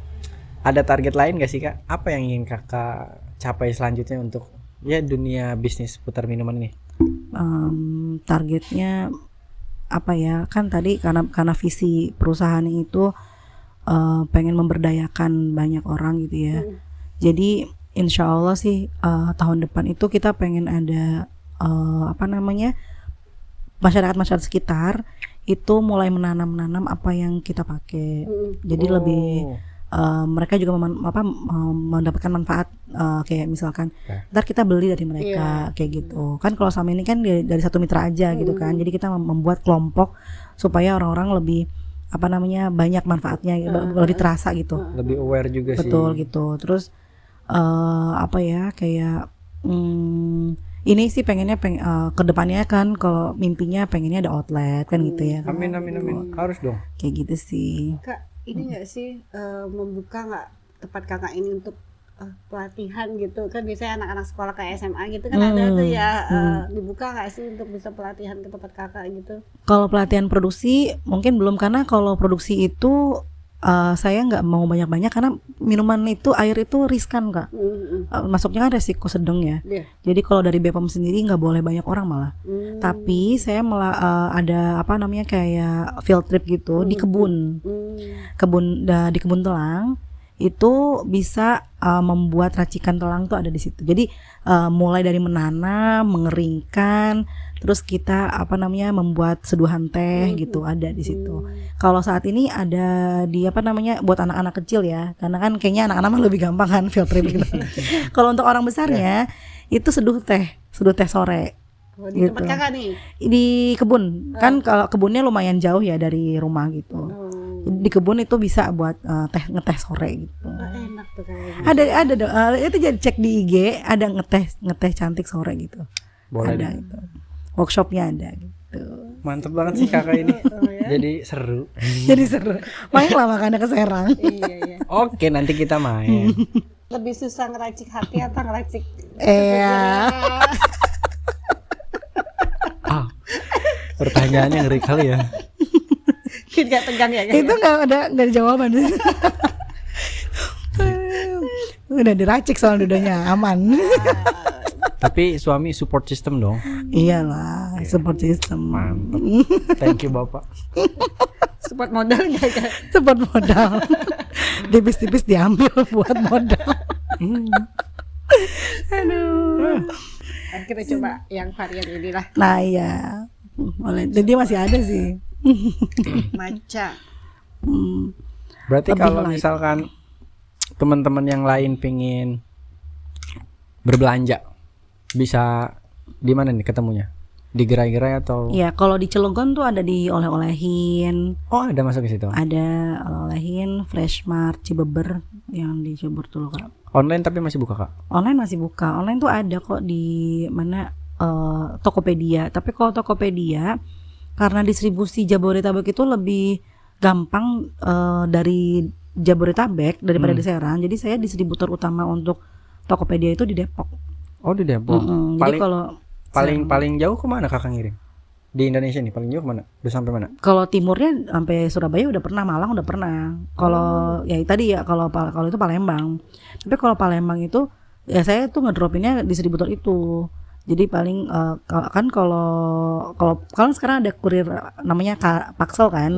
Ada target lain gak sih Kak? Apa yang ingin Kakak capai selanjutnya untuk ya dunia bisnis putar minuman ini? Targetnya apa ya, kan tadi karena visi perusahaan itu pengen memberdayakan banyak orang gitu ya. Jadi insya Allah sih tahun depan itu kita pengen ada masyarakat sekitar itu mulai menanam apa yang kita pakai. Jadi lebih mereka juga mendapatkan manfaat, kayak misalkan ntar kita beli dari mereka kayak gitu kan. Kalau sama ini kan dari satu mitra aja gitu kan. Jadi kita membuat kelompok supaya orang-orang lebih banyak manfaatnya, lebih terasa gitu, lebih aware juga sih. Betul gitu. Terus kayak ini sih pengennya kedepannya kan, kalau mimpinya pengennya ada outlet kan gitu ya. Amin. Harus dong. Kayak gitu sih. Kak, ini nggak sih membuka nggak tempat kakak ini untuk pelatihan gitu kan? Biasanya anak-anak sekolah kayak SMA gitu kan ada tuh ya, dibuka nggak sih untuk bisa pelatihan ke tempat kakak gitu? Kalau pelatihan produksi mungkin belum, karena kalau produksi itu saya nggak mau banyak-banyak karena minuman itu, air itu riskan Kak. Masuknya kan resiko sedang ya. Jadi kalau dari BPOM sendiri nggak boleh banyak orang malah. Tapi saya malah ada kayak field trip gitu di kebun telang. Itu bisa membuat racikan telang tuh ada di situ. Jadi mulai dari menanam, mengeringkan, terus kita membuat seduhan teh gitu, ada di situ. Kalau saat ini ada di buat anak-anak kecil ya, karena kan kayaknya anak-anak lebih gampang kan field trip gitu. Kalau untuk orang besarnya itu seduh teh sore. Di tempat kakak nih? Di kebun. Kan kalau kebunnya lumayan jauh ya dari rumah gitu. Di kebun itu bisa buat ngeteh sore gitu. Enak tuh kayaknya. Ada itu jadi cek di IG, ada ngeteh cantik sore gitu. Boleh ada gitu. Workshopnya ada gitu. Mantep banget sih kakak ini. Jadi seru. Main lah makanya ke Serang. Iya. Oke, nanti kita main. Lebih susah ngeracik hati atau ngeracik? Pertanyaannya ngeri kali ya. Gak tegang ya? Itu nggak ada jawaban. Udah diracik soal dudanya aman. Tapi suami support system dong. Iyalah, support system. Mantap. Thank you Bapak. Support modal enggak kan? Support modal. Tipis-tipis diambil buat modal. Aduh. Kita coba yang varian inilah. Nah iya, boleh. Dan dia masih ada sih. Matcha. Berarti Lebih kalau light. misalkan teman-teman yang lain pingin berbelanja, bisa di mana nih ketemunya? Di gerai-gerai atau? Iya, kalau di Cilegon tuh ada di oleh-olehin, Oh, ada masuk ke situ. ada oleh-olehin, Freshmart, Cibeber yang di Cirebon tuh loh, Kak. Online tapi masih buka, Kak? Online masih buka. Online tuh ada kok di mana Tokopedia. Tapi kalau Tokopedia karena distribusi Jabodetabek itu lebih gampang dari Jabodetabek daripada di Serang. Jadi saya distributor utama untuk Tokopedia itu di Depok. Oh, di Depok. Jadi Paling kalau paling jauh kemana Kakak ngirim? Di Indonesia nih paling jauh kemana? Udah sampai mana? kalau timurnya sampai Surabaya udah pernah, Malang udah pernah. Kalau ya tadi ya kalau itu Palembang. Tapi kalau Palembang itu ya saya tuh ngedropinnya distributor itu. Jadi paling kan kalau sekarang ada kurir namanya Paxel kan.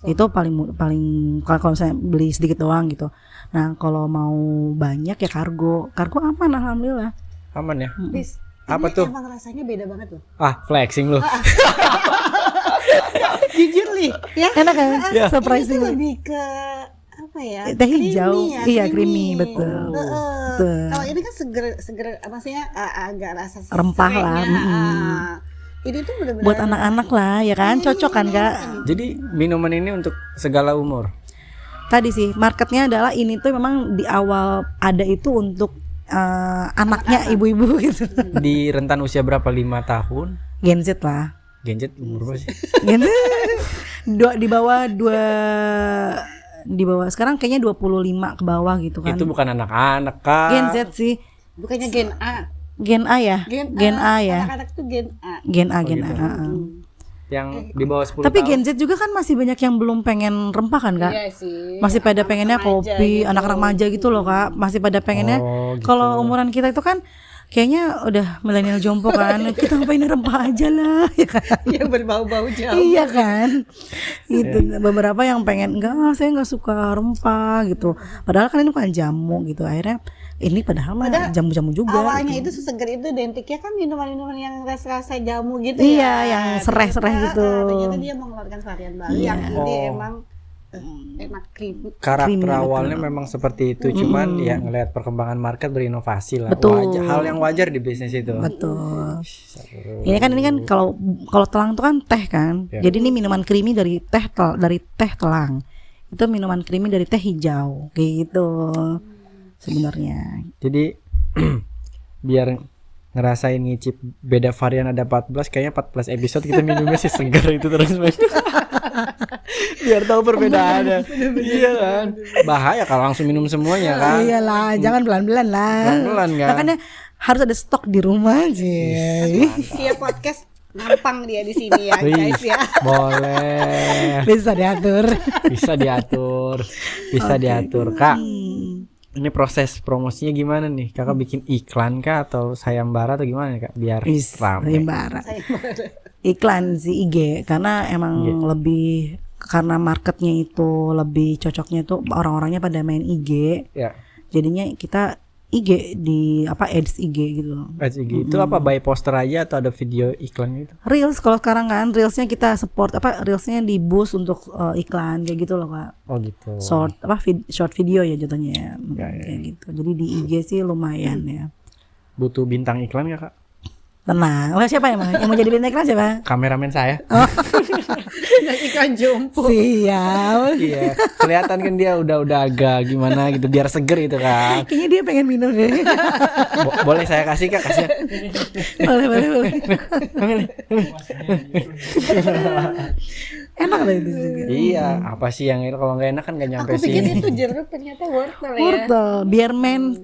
Itu paling kalau misalnya beli sedikit doang gitu. Nah, kalau mau banyak ya kargo. Kargo aman alhamdulillah. Aman ya? Bis, Apa ini tuh? Emang rasanya beda banget loh. Ah, flexing lu. Jujur nih, ya. Enak kan? Ya. Ini tuh Surprising. lebih ke apa ya? Teh hijau. Creamy ya, Iya, creamy, betul. Betul. Kalau ini kan seger, maksudnya agak rasa Rempah lah, serenya, Ini tuh benar-benar Buat anak-anak lah ya kan, cocok kan Kak? Jadi minuman ini untuk segala umur. Tadi sih marketnya adalah ini tuh memang di awal ada itu untuk anaknya ibu-ibu gitu. Di rentan usia berapa? 5 tahun? Gen Z lah. Gen Z umur berapa sih? Gen Z di bawah sekarang kayaknya 25 ke bawah gitu kan. Itu bukan anak-anak, Kak. Gen Z sih. bukannya Gen A. Gen A ya? Gen A ya. Anak-anak tuh Gen A. Gen A, Oh, Gen gitu. A. Yang di bawah 10 Tapi tahun. Gen Z juga kan masih banyak yang belum pengen rempah kan Kak? Iya sih. Masih pada pengennya Anak-anak kopi, remaja anak remaja gitu loh Kak. Masih pada pengennya Oh, gitu. kalau umuran kita itu kan kayaknya udah milenial jompo kan. Kita ngapain rempah aja lah ya kan. yang berbau-bau jauh. Iya kan. Gitu. Beberapa yang pengen enggak, saya enggak suka rempah gitu. Padahal kan ini bukan jamu gitu. Akhirnya ini padahal mah jamu-jamu juga. Awalnya gitu. itu seseger itu identiknya kan minuman-minuman yang rasa-rasa jamu gitu Iya, ya. yang sereh-sereh gitu. Ternyata dia mengeluarkan varian baru yang ini emang enak creamy. Karakter Creamy, awalnya betul. memang seperti itu, cuman ya ngelihat perkembangan market berinovasi lah. Betul. Hal yang wajar di bisnis itu. Betul. Ini kan kalau telang itu kan teh kan. Ya. Jadi ini minuman creamy dari teh telang. Itu minuman creamy dari teh hijau kayak gitu. Sebenarnya. Jadi biar ngerasain ngicip beda varian ada 14, kayaknya 14 episode kita minumnya si seger itu terus. Biar tahu perbedaannya. Iya kan. Bahaya kalau langsung minum semuanya kan. Iyalah, jangan pelan-pelan lah. Pelan-pelan kan. Makanya harus ada stok di rumah sih. Tiap podcast nampang dia di sini ya Wih, guys ya. boleh. Bisa diatur. Bisa diatur. Bisa diatur, Kak. Ini proses promosinya gimana nih? Kakak bikin iklan kah atau sayembara atau gimana nih, Kak? Biar rame. Sayembara. Iklan sih IG karena emang lebih karena marketnya itu lebih cocoknya itu orang-orangnya pada main IG. Ya. Jadinya kita IG di ads IG gitu. IG itu apa, by poster aja atau ada video iklan gitu? Reels kalau sekarang kan reelsnya kita support reelsnya di boost untuk iklan kayak gitu loh Kak. Oh gitu. Short video ya jatuhnya Ya. kayak gitu. Jadi di IG sih lumayan ya. Butuh bintang iklan gak, Kak? Tenang. Lah siapa emang yang mau jadi bintang iklan siapa? Kameramen saya. Dan iklan jompo. Siap. Iya, kelihatan kan dia udah agak gimana gitu biar seger gitu kan. Kayaknya dia pengen minum deh. Boleh saya kasih, Kak? Kasih. boleh. Enak lah itu juga. Iya, apa sih yang kalau nggak enak kan nggak nyampe Aku pikir sini. itu jeruk ternyata wortel ya. Wortel,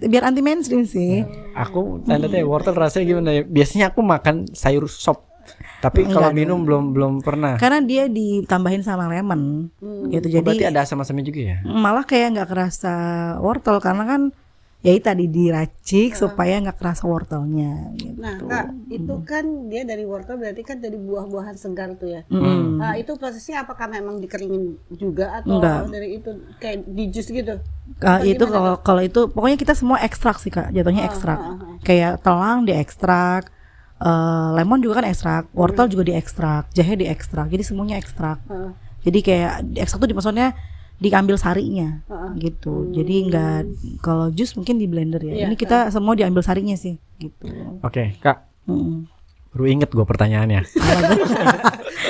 biar anti mainstream sih. Aku tanda teh wortel rasanya gimana ya? Biasanya aku makan sayur sop. Tapi kalau minum belum pernah. Karena dia ditambahin sama lemon gitu. Oh, berarti Jadi ada asam-asamnya juga ya? malah kayak nggak kerasa wortel karena kan ya itu tadi diracik supaya nggak kerasa wortelnya gitu. Nah Kak, itu kan dia dari wortel berarti kan dari buah-buahan segar tuh ya. Mm. Nah, itu prosesnya apakah memang dikeringin juga atau Enggak. dari itu kayak di jus gitu? Itu kalau itu pokoknya kita semua ekstrak sih Kak, jatuhnya ekstrak. Kayak telang diekstrak, lemon juga kan ekstrak, wortel juga diekstrak, jahe diekstrak, jadi semuanya ekstrak. Jadi kayak ekstrak tuh maksudnya diambil sarinya gitu. Jadi nggak, kalau jus mungkin di blender ya. Ini kita semua diambil sarinya sih gitu. Oke, Kak. Baru inget gue pertanyaannya.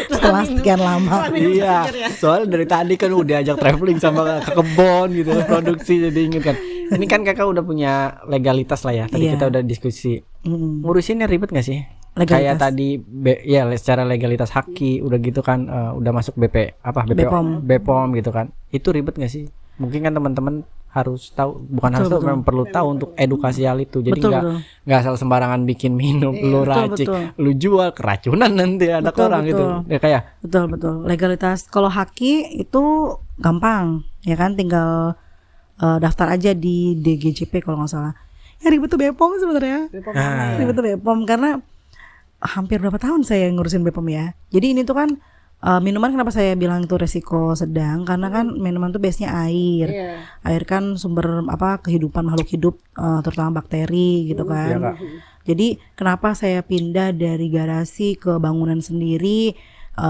Setelah sekian lama. Iya, soalnya dari tadi kan udah ajak traveling sama ke kebon gitu, produksi, jadi inget kan. Ini kan kakak udah punya legalitas lah ya. Tadi kita udah diskusi. Ngurusinnya ribet gak sih? Legalitas. Kayak tadi ya secara legalitas haki udah gitu kan, udah masuk BPOM gitu kan. Itu ribet gak sih? Mungkin kan teman-teman harus tahu, bukan harus tahu, memang perlu tahu untuk edukasi hal itu. Jadi nggak asal sembarangan bikin minum, lu racik, lu jual, keracunan nanti anak orang gitu. Ya kayak. Betul. Legalitas kalau haki itu gampang, ya kan, tinggal daftar aja di DGJP kalau nggak salah. Ya ribet tuh BPOM sebenarnya. Ribet tuh BPOM karena hampir berapa tahun saya ngurusin BPOM ya. Jadi ini tuh kan minuman, kenapa saya bilang itu resiko sedang, karena kan minuman tuh base-nya air. Air kan sumber kehidupan makhluk hidup, terutama bakteri gitu kan. Jadi kenapa saya pindah dari garasi ke bangunan sendiri,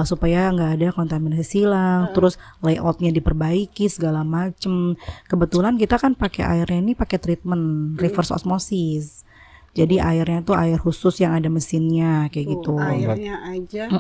supaya nggak ada kontaminasi silang, terus layoutnya diperbaiki segala macem. Kebetulan kita kan pakai airnya ini pakai treatment reverse osmosis. Jadi airnya tuh air khusus yang ada mesinnya kayak gitu. Airnya aja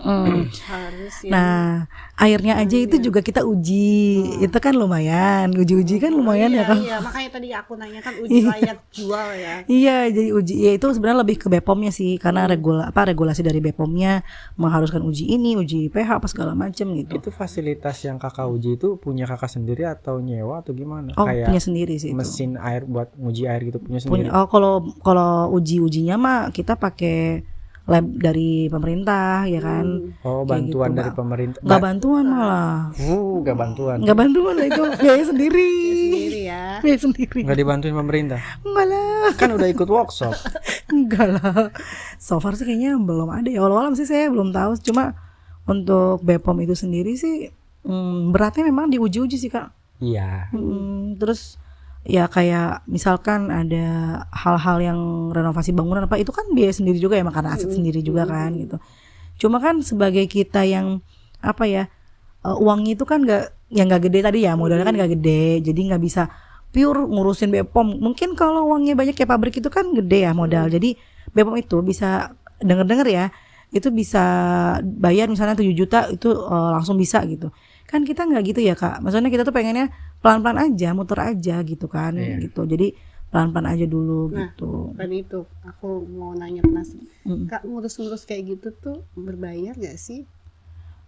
harus ya. Nah, airnya aja itu juga kita uji. Itu kan lumayan, uji kan lumayan ya kan. Iya, makanya tadi aku nanya kan uji layak jual ya. Iya, jadi uji ya itu sebenarnya lebih ke BPOM-nya sih, karena regulasi dari BPOM-nya mengharuskan uji ini, uji pH apa segala macam gitu. Itu fasilitas yang kakak uji itu punya kakak sendiri atau nyewa atau gimana? Oh, kayak punya sendiri sih itu. Mesin air buat nguji air gitu punya sendiri. Oh, kalau ujinya mah kita pakai lab dari pemerintah ya kan. Oh, bantuan gitu, dari pemerintah. Enggak bantuan malah. Enggak bantuan. Enggak bantuan lah itu, biaya sendiri. Sendiri ya. Biaya sendiri. Enggak dibantuin pemerintah. Enggak lah. Kan udah ikut workshop. Enggak lah. So far sih kayaknya belum ada ya. Walau sih saya belum tahu, cuma untuk BPOM itu sendiri sih beratnya memang diuji-uji sih Kak. Iya. Terus ya kayak misalkan ada hal-hal yang renovasi bangunan apa, itu kan biaya sendiri juga ya, karena aset sendiri juga kan gitu. Cuma kan sebagai kita yang uangnya itu kan nggak gede tadi ya, modalnya kan nggak gede, jadi nggak bisa pure ngurusin BPOM. Mungkin kalau uangnya banyak kayak pabrik itu kan gede ya modal, jadi BPOM itu bisa denger ya, itu bisa bayar misalnya 7 juta itu langsung bisa gitu. Kan kita nggak gitu ya Kak, maksudnya kita tuh pengennya pelan-pelan aja, muter aja gitu kan, gitu. Jadi pelan-pelan aja dulu gitu. Tadi itu aku mau nanya penasaran. Kak, ngurus-ngurus kayak gitu tuh berbayar gak sih?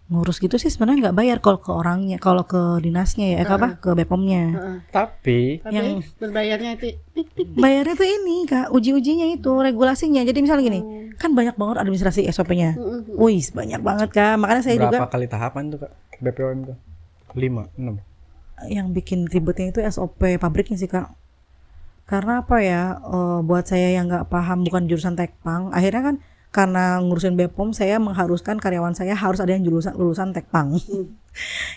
Ngurus gitu sih sebenarnya nggak bayar kalau ke orangnya, kalau ke dinasnya ya, ke BPOM-nya. Tapi yang berbayarnya itu bayarnya tuh ini Kak, uji-ujinya itu, regulasinya. Jadi misalnya gini, kan banyak banget administrasi SOP-nya. Wih, banyak banget Kak. Makanya saya berapa kali tahapan tuh Kak BPOM tuh? 5, 6. Yang bikin ribetnya itu SOP pabriknya sih Kak. Karena apa ya, buat saya yang nggak paham, bukan jurusan Tekpang, akhirnya kan karena ngurusin BPOM saya mengharuskan karyawan saya harus ada yang lulusan Tekpang.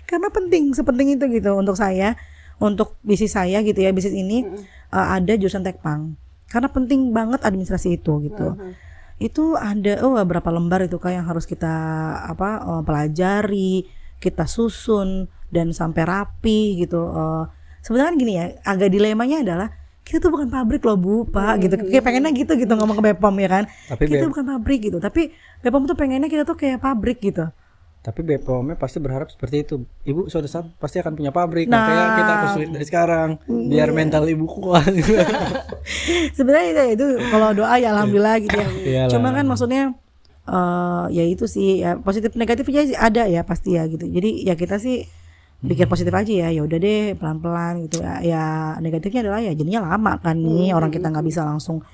Karena sepenting itu gitu untuk saya, untuk bisnis saya gitu ya, bisnis ini ada jurusan Tekpang. Karena penting banget administrasi itu gitu. Itu ada berapa lembar itu Kak yang harus kita pelajari, kita susun dan sampai rapi gitu. Sebenarnya gini ya, agak dilemanya adalah kita tuh bukan pabrik loh Bu, Pak gitu. Kayak pengennya gitu ngomong ke BPOM ya kan. Tapi kita bukan pabrik gitu. Tapi BPOM tuh pengennya kita tuh kayak pabrik gitu. Tapi BPOM-nya pasti berharap seperti itu. Ibu suatu saat pasti akan punya pabrik. Makanya kita harus sulit dari sekarang biar mental ibu kuat. Sebenarnya itu kalau doa ya alhamdulillah gitu ya. Iyalah. Cuma kan maksudnya ya itu sih ya, positif negatifnya ada ya pasti ya gitu. Jadi ya kita sih pikir positif aja ya udah deh pelan-pelan gitu ya negatifnya adalah ya jadinya lama kan nih, orang kita nggak bisa langsung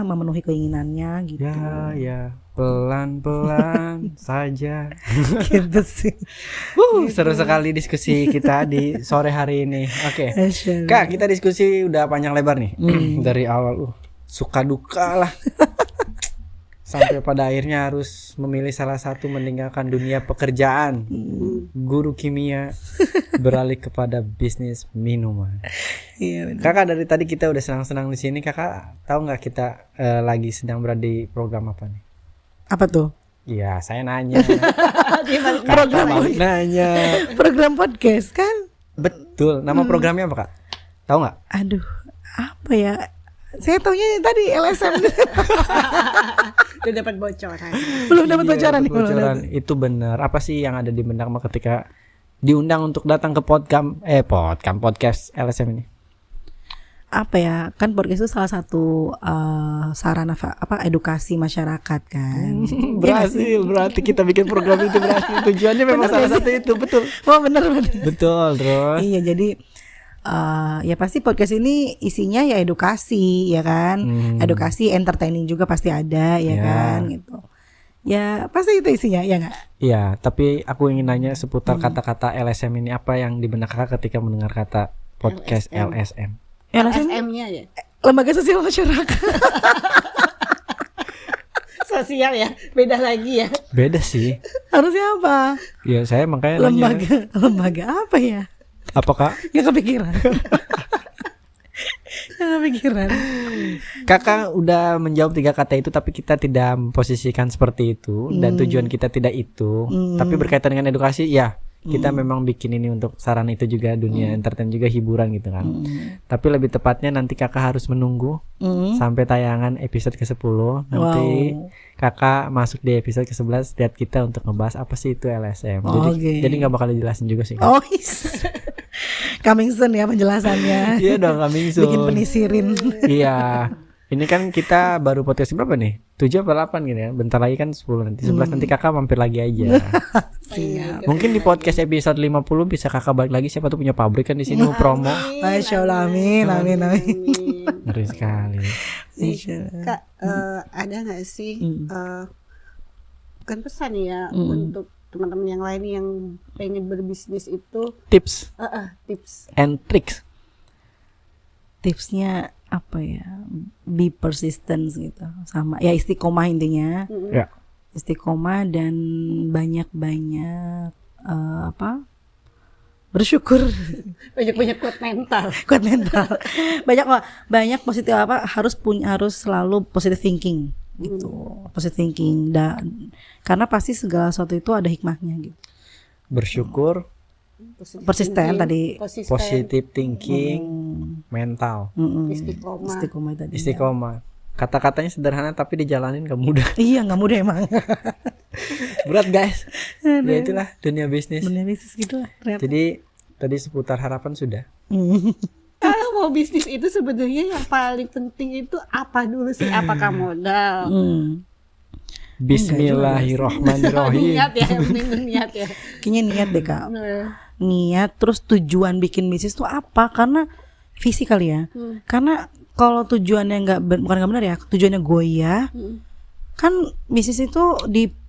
memenuhi keinginannya gitu. Ya, pelan-pelan saja. Gitu sih. Seru sekali diskusi kita di sore hari ini. Oke. Masya Allah. Kak, kita diskusi udah panjang lebar nih. Dari awal suka duka lah. Sampai pada akhirnya harus memilih salah satu meninggalkan dunia pekerjaan. Guru kimia beralih kepada bisnis minuman. Iya benar. Kakak, dari tadi kita udah senang-senang di sini. Kakak tahu nggak kita lagi sedang berada di program apa nih? Apa tuh? Iya, saya nanya. Program Kakak nanya. program podcast kan? Betul. Nama programnya apa, Kak? Tahu nggak? Aduh, apa ya? Saya taunya tadi LSM. Udah dapat bocoran. Belum dapat Iya, bocoran nih. bocoran. Itu benar. Apa sih yang ada di benak ketika diundang untuk datang ke podcast LSM ini? Apa ya, kan podcast itu salah satu sarana edukasi masyarakat kan. Berhasil, berarti kita bikin program itu berhasil. Tujuannya memang salah satu itu, betul. Oh benar. Betul, terus. Iya, jadi ya pasti podcast ini isinya ya edukasi ya kan. Edukasi, entertaining juga pasti ada ya kan gitu. Ya pasti itu isinya ya nggak? Iya, tapi aku ingin nanya seputar kata-kata LSM ini, apa yang di benak Kakak ketika mendengar kata podcast LSM? LSM-nya ya. Lembaga Sosial Masyarakat. Sosial ya, beda lagi ya. Beda sih. Harusnya apa? Ya saya makanya nanya. Lembaga apa ya? Apakah Gak kepikiran. Gak kepikiran. Kakak udah menjawab 3 kata itu, tapi kita tidak memposisikan seperti itu dan tujuan kita tidak itu. Tapi berkaitan dengan edukasi, ya kita memang bikin ini untuk sarana itu juga, dunia entertain juga, hiburan gitu kan. Tapi lebih tepatnya nanti Kakak harus menunggu sampai tayangan episode ke-10. Nanti Kakak masuk di episode ke-11, lihat kita untuk ngebahas apa sih itu LSM. Jadi nggak bakal dijelasin juga sih. Oh, coming soon ya penjelasannya. Iya dong, coming soon. Bikin penisirin. Iya. Ini kan kita baru podcast berapa nih? 7 apa 8 gitu ya. Bentar lagi kan 10, nanti 11 nanti Kakak mampir lagi aja. Siap. Mungkin di podcast episode 50 bisa Kakak balik lagi, siapa tuh punya pabrik kan di sini mau promo. Masya Allah, amin. Ngeri sekali. Kak, ada nggak sih bukan pesan ya untuk teman-teman yang lain yang pengen berbisnis itu, Tips tips and tricks. Tipsnya apa ya? Be persistent gitu. Sama ya, istiqomah intinya. Ya. Istiqomah dan banyak-banyak bersyukur. banyak kuat mental. Kuat mental. banyak positif harus selalu positive thinking gitu. Positive thinking karena pasti segala sesuatu itu ada hikmahnya gitu. Bersyukur, Persisten tadi. positive thinking, mental, Istiqomah tadi. istiqomah. Kata-katanya sederhana tapi dijalanin gak mudah. Iya, nggak mudah emang. Berat guys. Ya itulah dunia bisnis. Dunia bisnis gitu lah. Jadi tadi seputar harapan sudah. Kalau mau bisnis itu sebenarnya yang paling penting itu apa dulu sih? Apakah modal? Bismillahirrahmanirrahim. Niat ya, yang penting niat ya. Kayaknya niat deh Kak. Niat, terus tujuan bikin bisnis tuh apa? Karena visi kali ya. Karena kalau tujuannya bukan nggak benar ya, tujuannya goyah, kan bisnis itu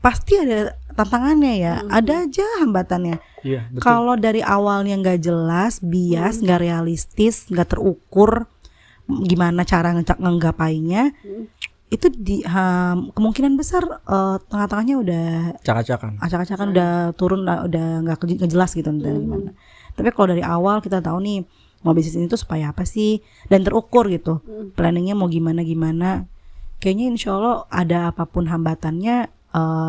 pasti ada tantangannya ya, ada aja hambatannya. Iya, betul. Kalau dari awalnya nggak jelas, bias, nggak realistis, nggak terukur, gimana cara ngeggapainya, itu kemungkinan besar tengah-tengahnya udah acak-acakan, udah turun, udah nggak jelas gitu gimana. Tapi kalau dari awal kita tahu nih mau bisnis ini tuh supaya apa sih, dan terukur gitu, planningnya mau gimana, kayaknya insya Allah ada apapun hambatannya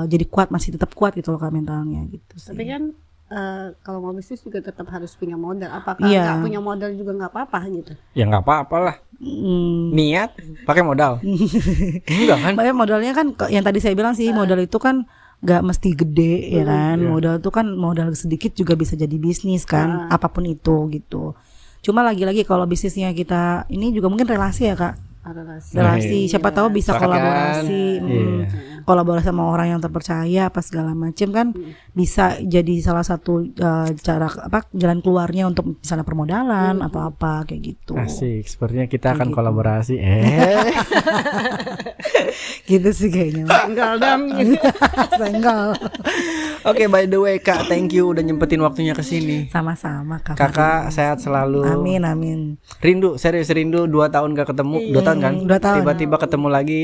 jadi masih tetap kuat gitu loh Kak, mentalnya gitu sih. Tapi kan kalau mau bisnis juga tetap harus punya modal. Apakah nggak punya modal juga nggak apa-apa gitu? Ya nggak apa-apa lah. Niat pakai modal. Enggak kan? Makanya modalnya kan yang tadi saya bilang sih, modal itu kan nggak mesti gede ya kan. Modal itu kan modal sedikit juga bisa jadi bisnis kan, apapun itu gitu. Cuma lagi-lagi kalau bisnisnya kita ini juga mungkin relasi ya Kak. Relasi, siapa tahu bisa kolaborasi. kolaborasi sama orang yang terpercaya apa segala macam kan bisa jadi salah satu cara jalan keluarnya untuk misalnya permodalan atau apa kayak gitu. Asik, sepertinya kita akan gitu. kolaborasi. Gitu sih kayaknya. Enggak dong. Senggol. Oke, by the way Kak, thank you udah nyempetin waktunya ke sini. Sama-sama Kak. Kakak sehat selalu. Amin amin. Rindu, serius rindu 2 tahun gak ketemu. 2 tahun kan? 2 tahun. Tiba-tiba ketemu lagi.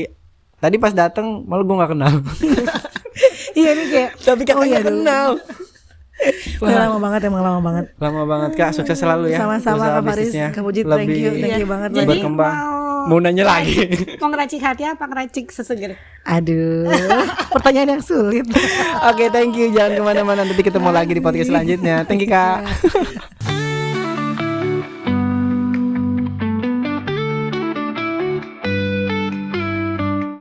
Tadi pas dateng malah gue gak kenal. Iya nih kayak. Tapi katanya kenal. Lama banget emang lama banget. Lama banget Kak, sukses selalu ya. Sama-sama Usaha Kak Faris, bisnisnya Kak Mujid, thank you banget. Jadi berkembang. Mau nanya lagi. Mau ngeracik hati apa ngeracik seseger? Aduh, pertanyaan yang sulit. Oke, thank you. Jangan kemana-mana. Nanti ketemu lagi di podcast selanjutnya. Thank you Kak.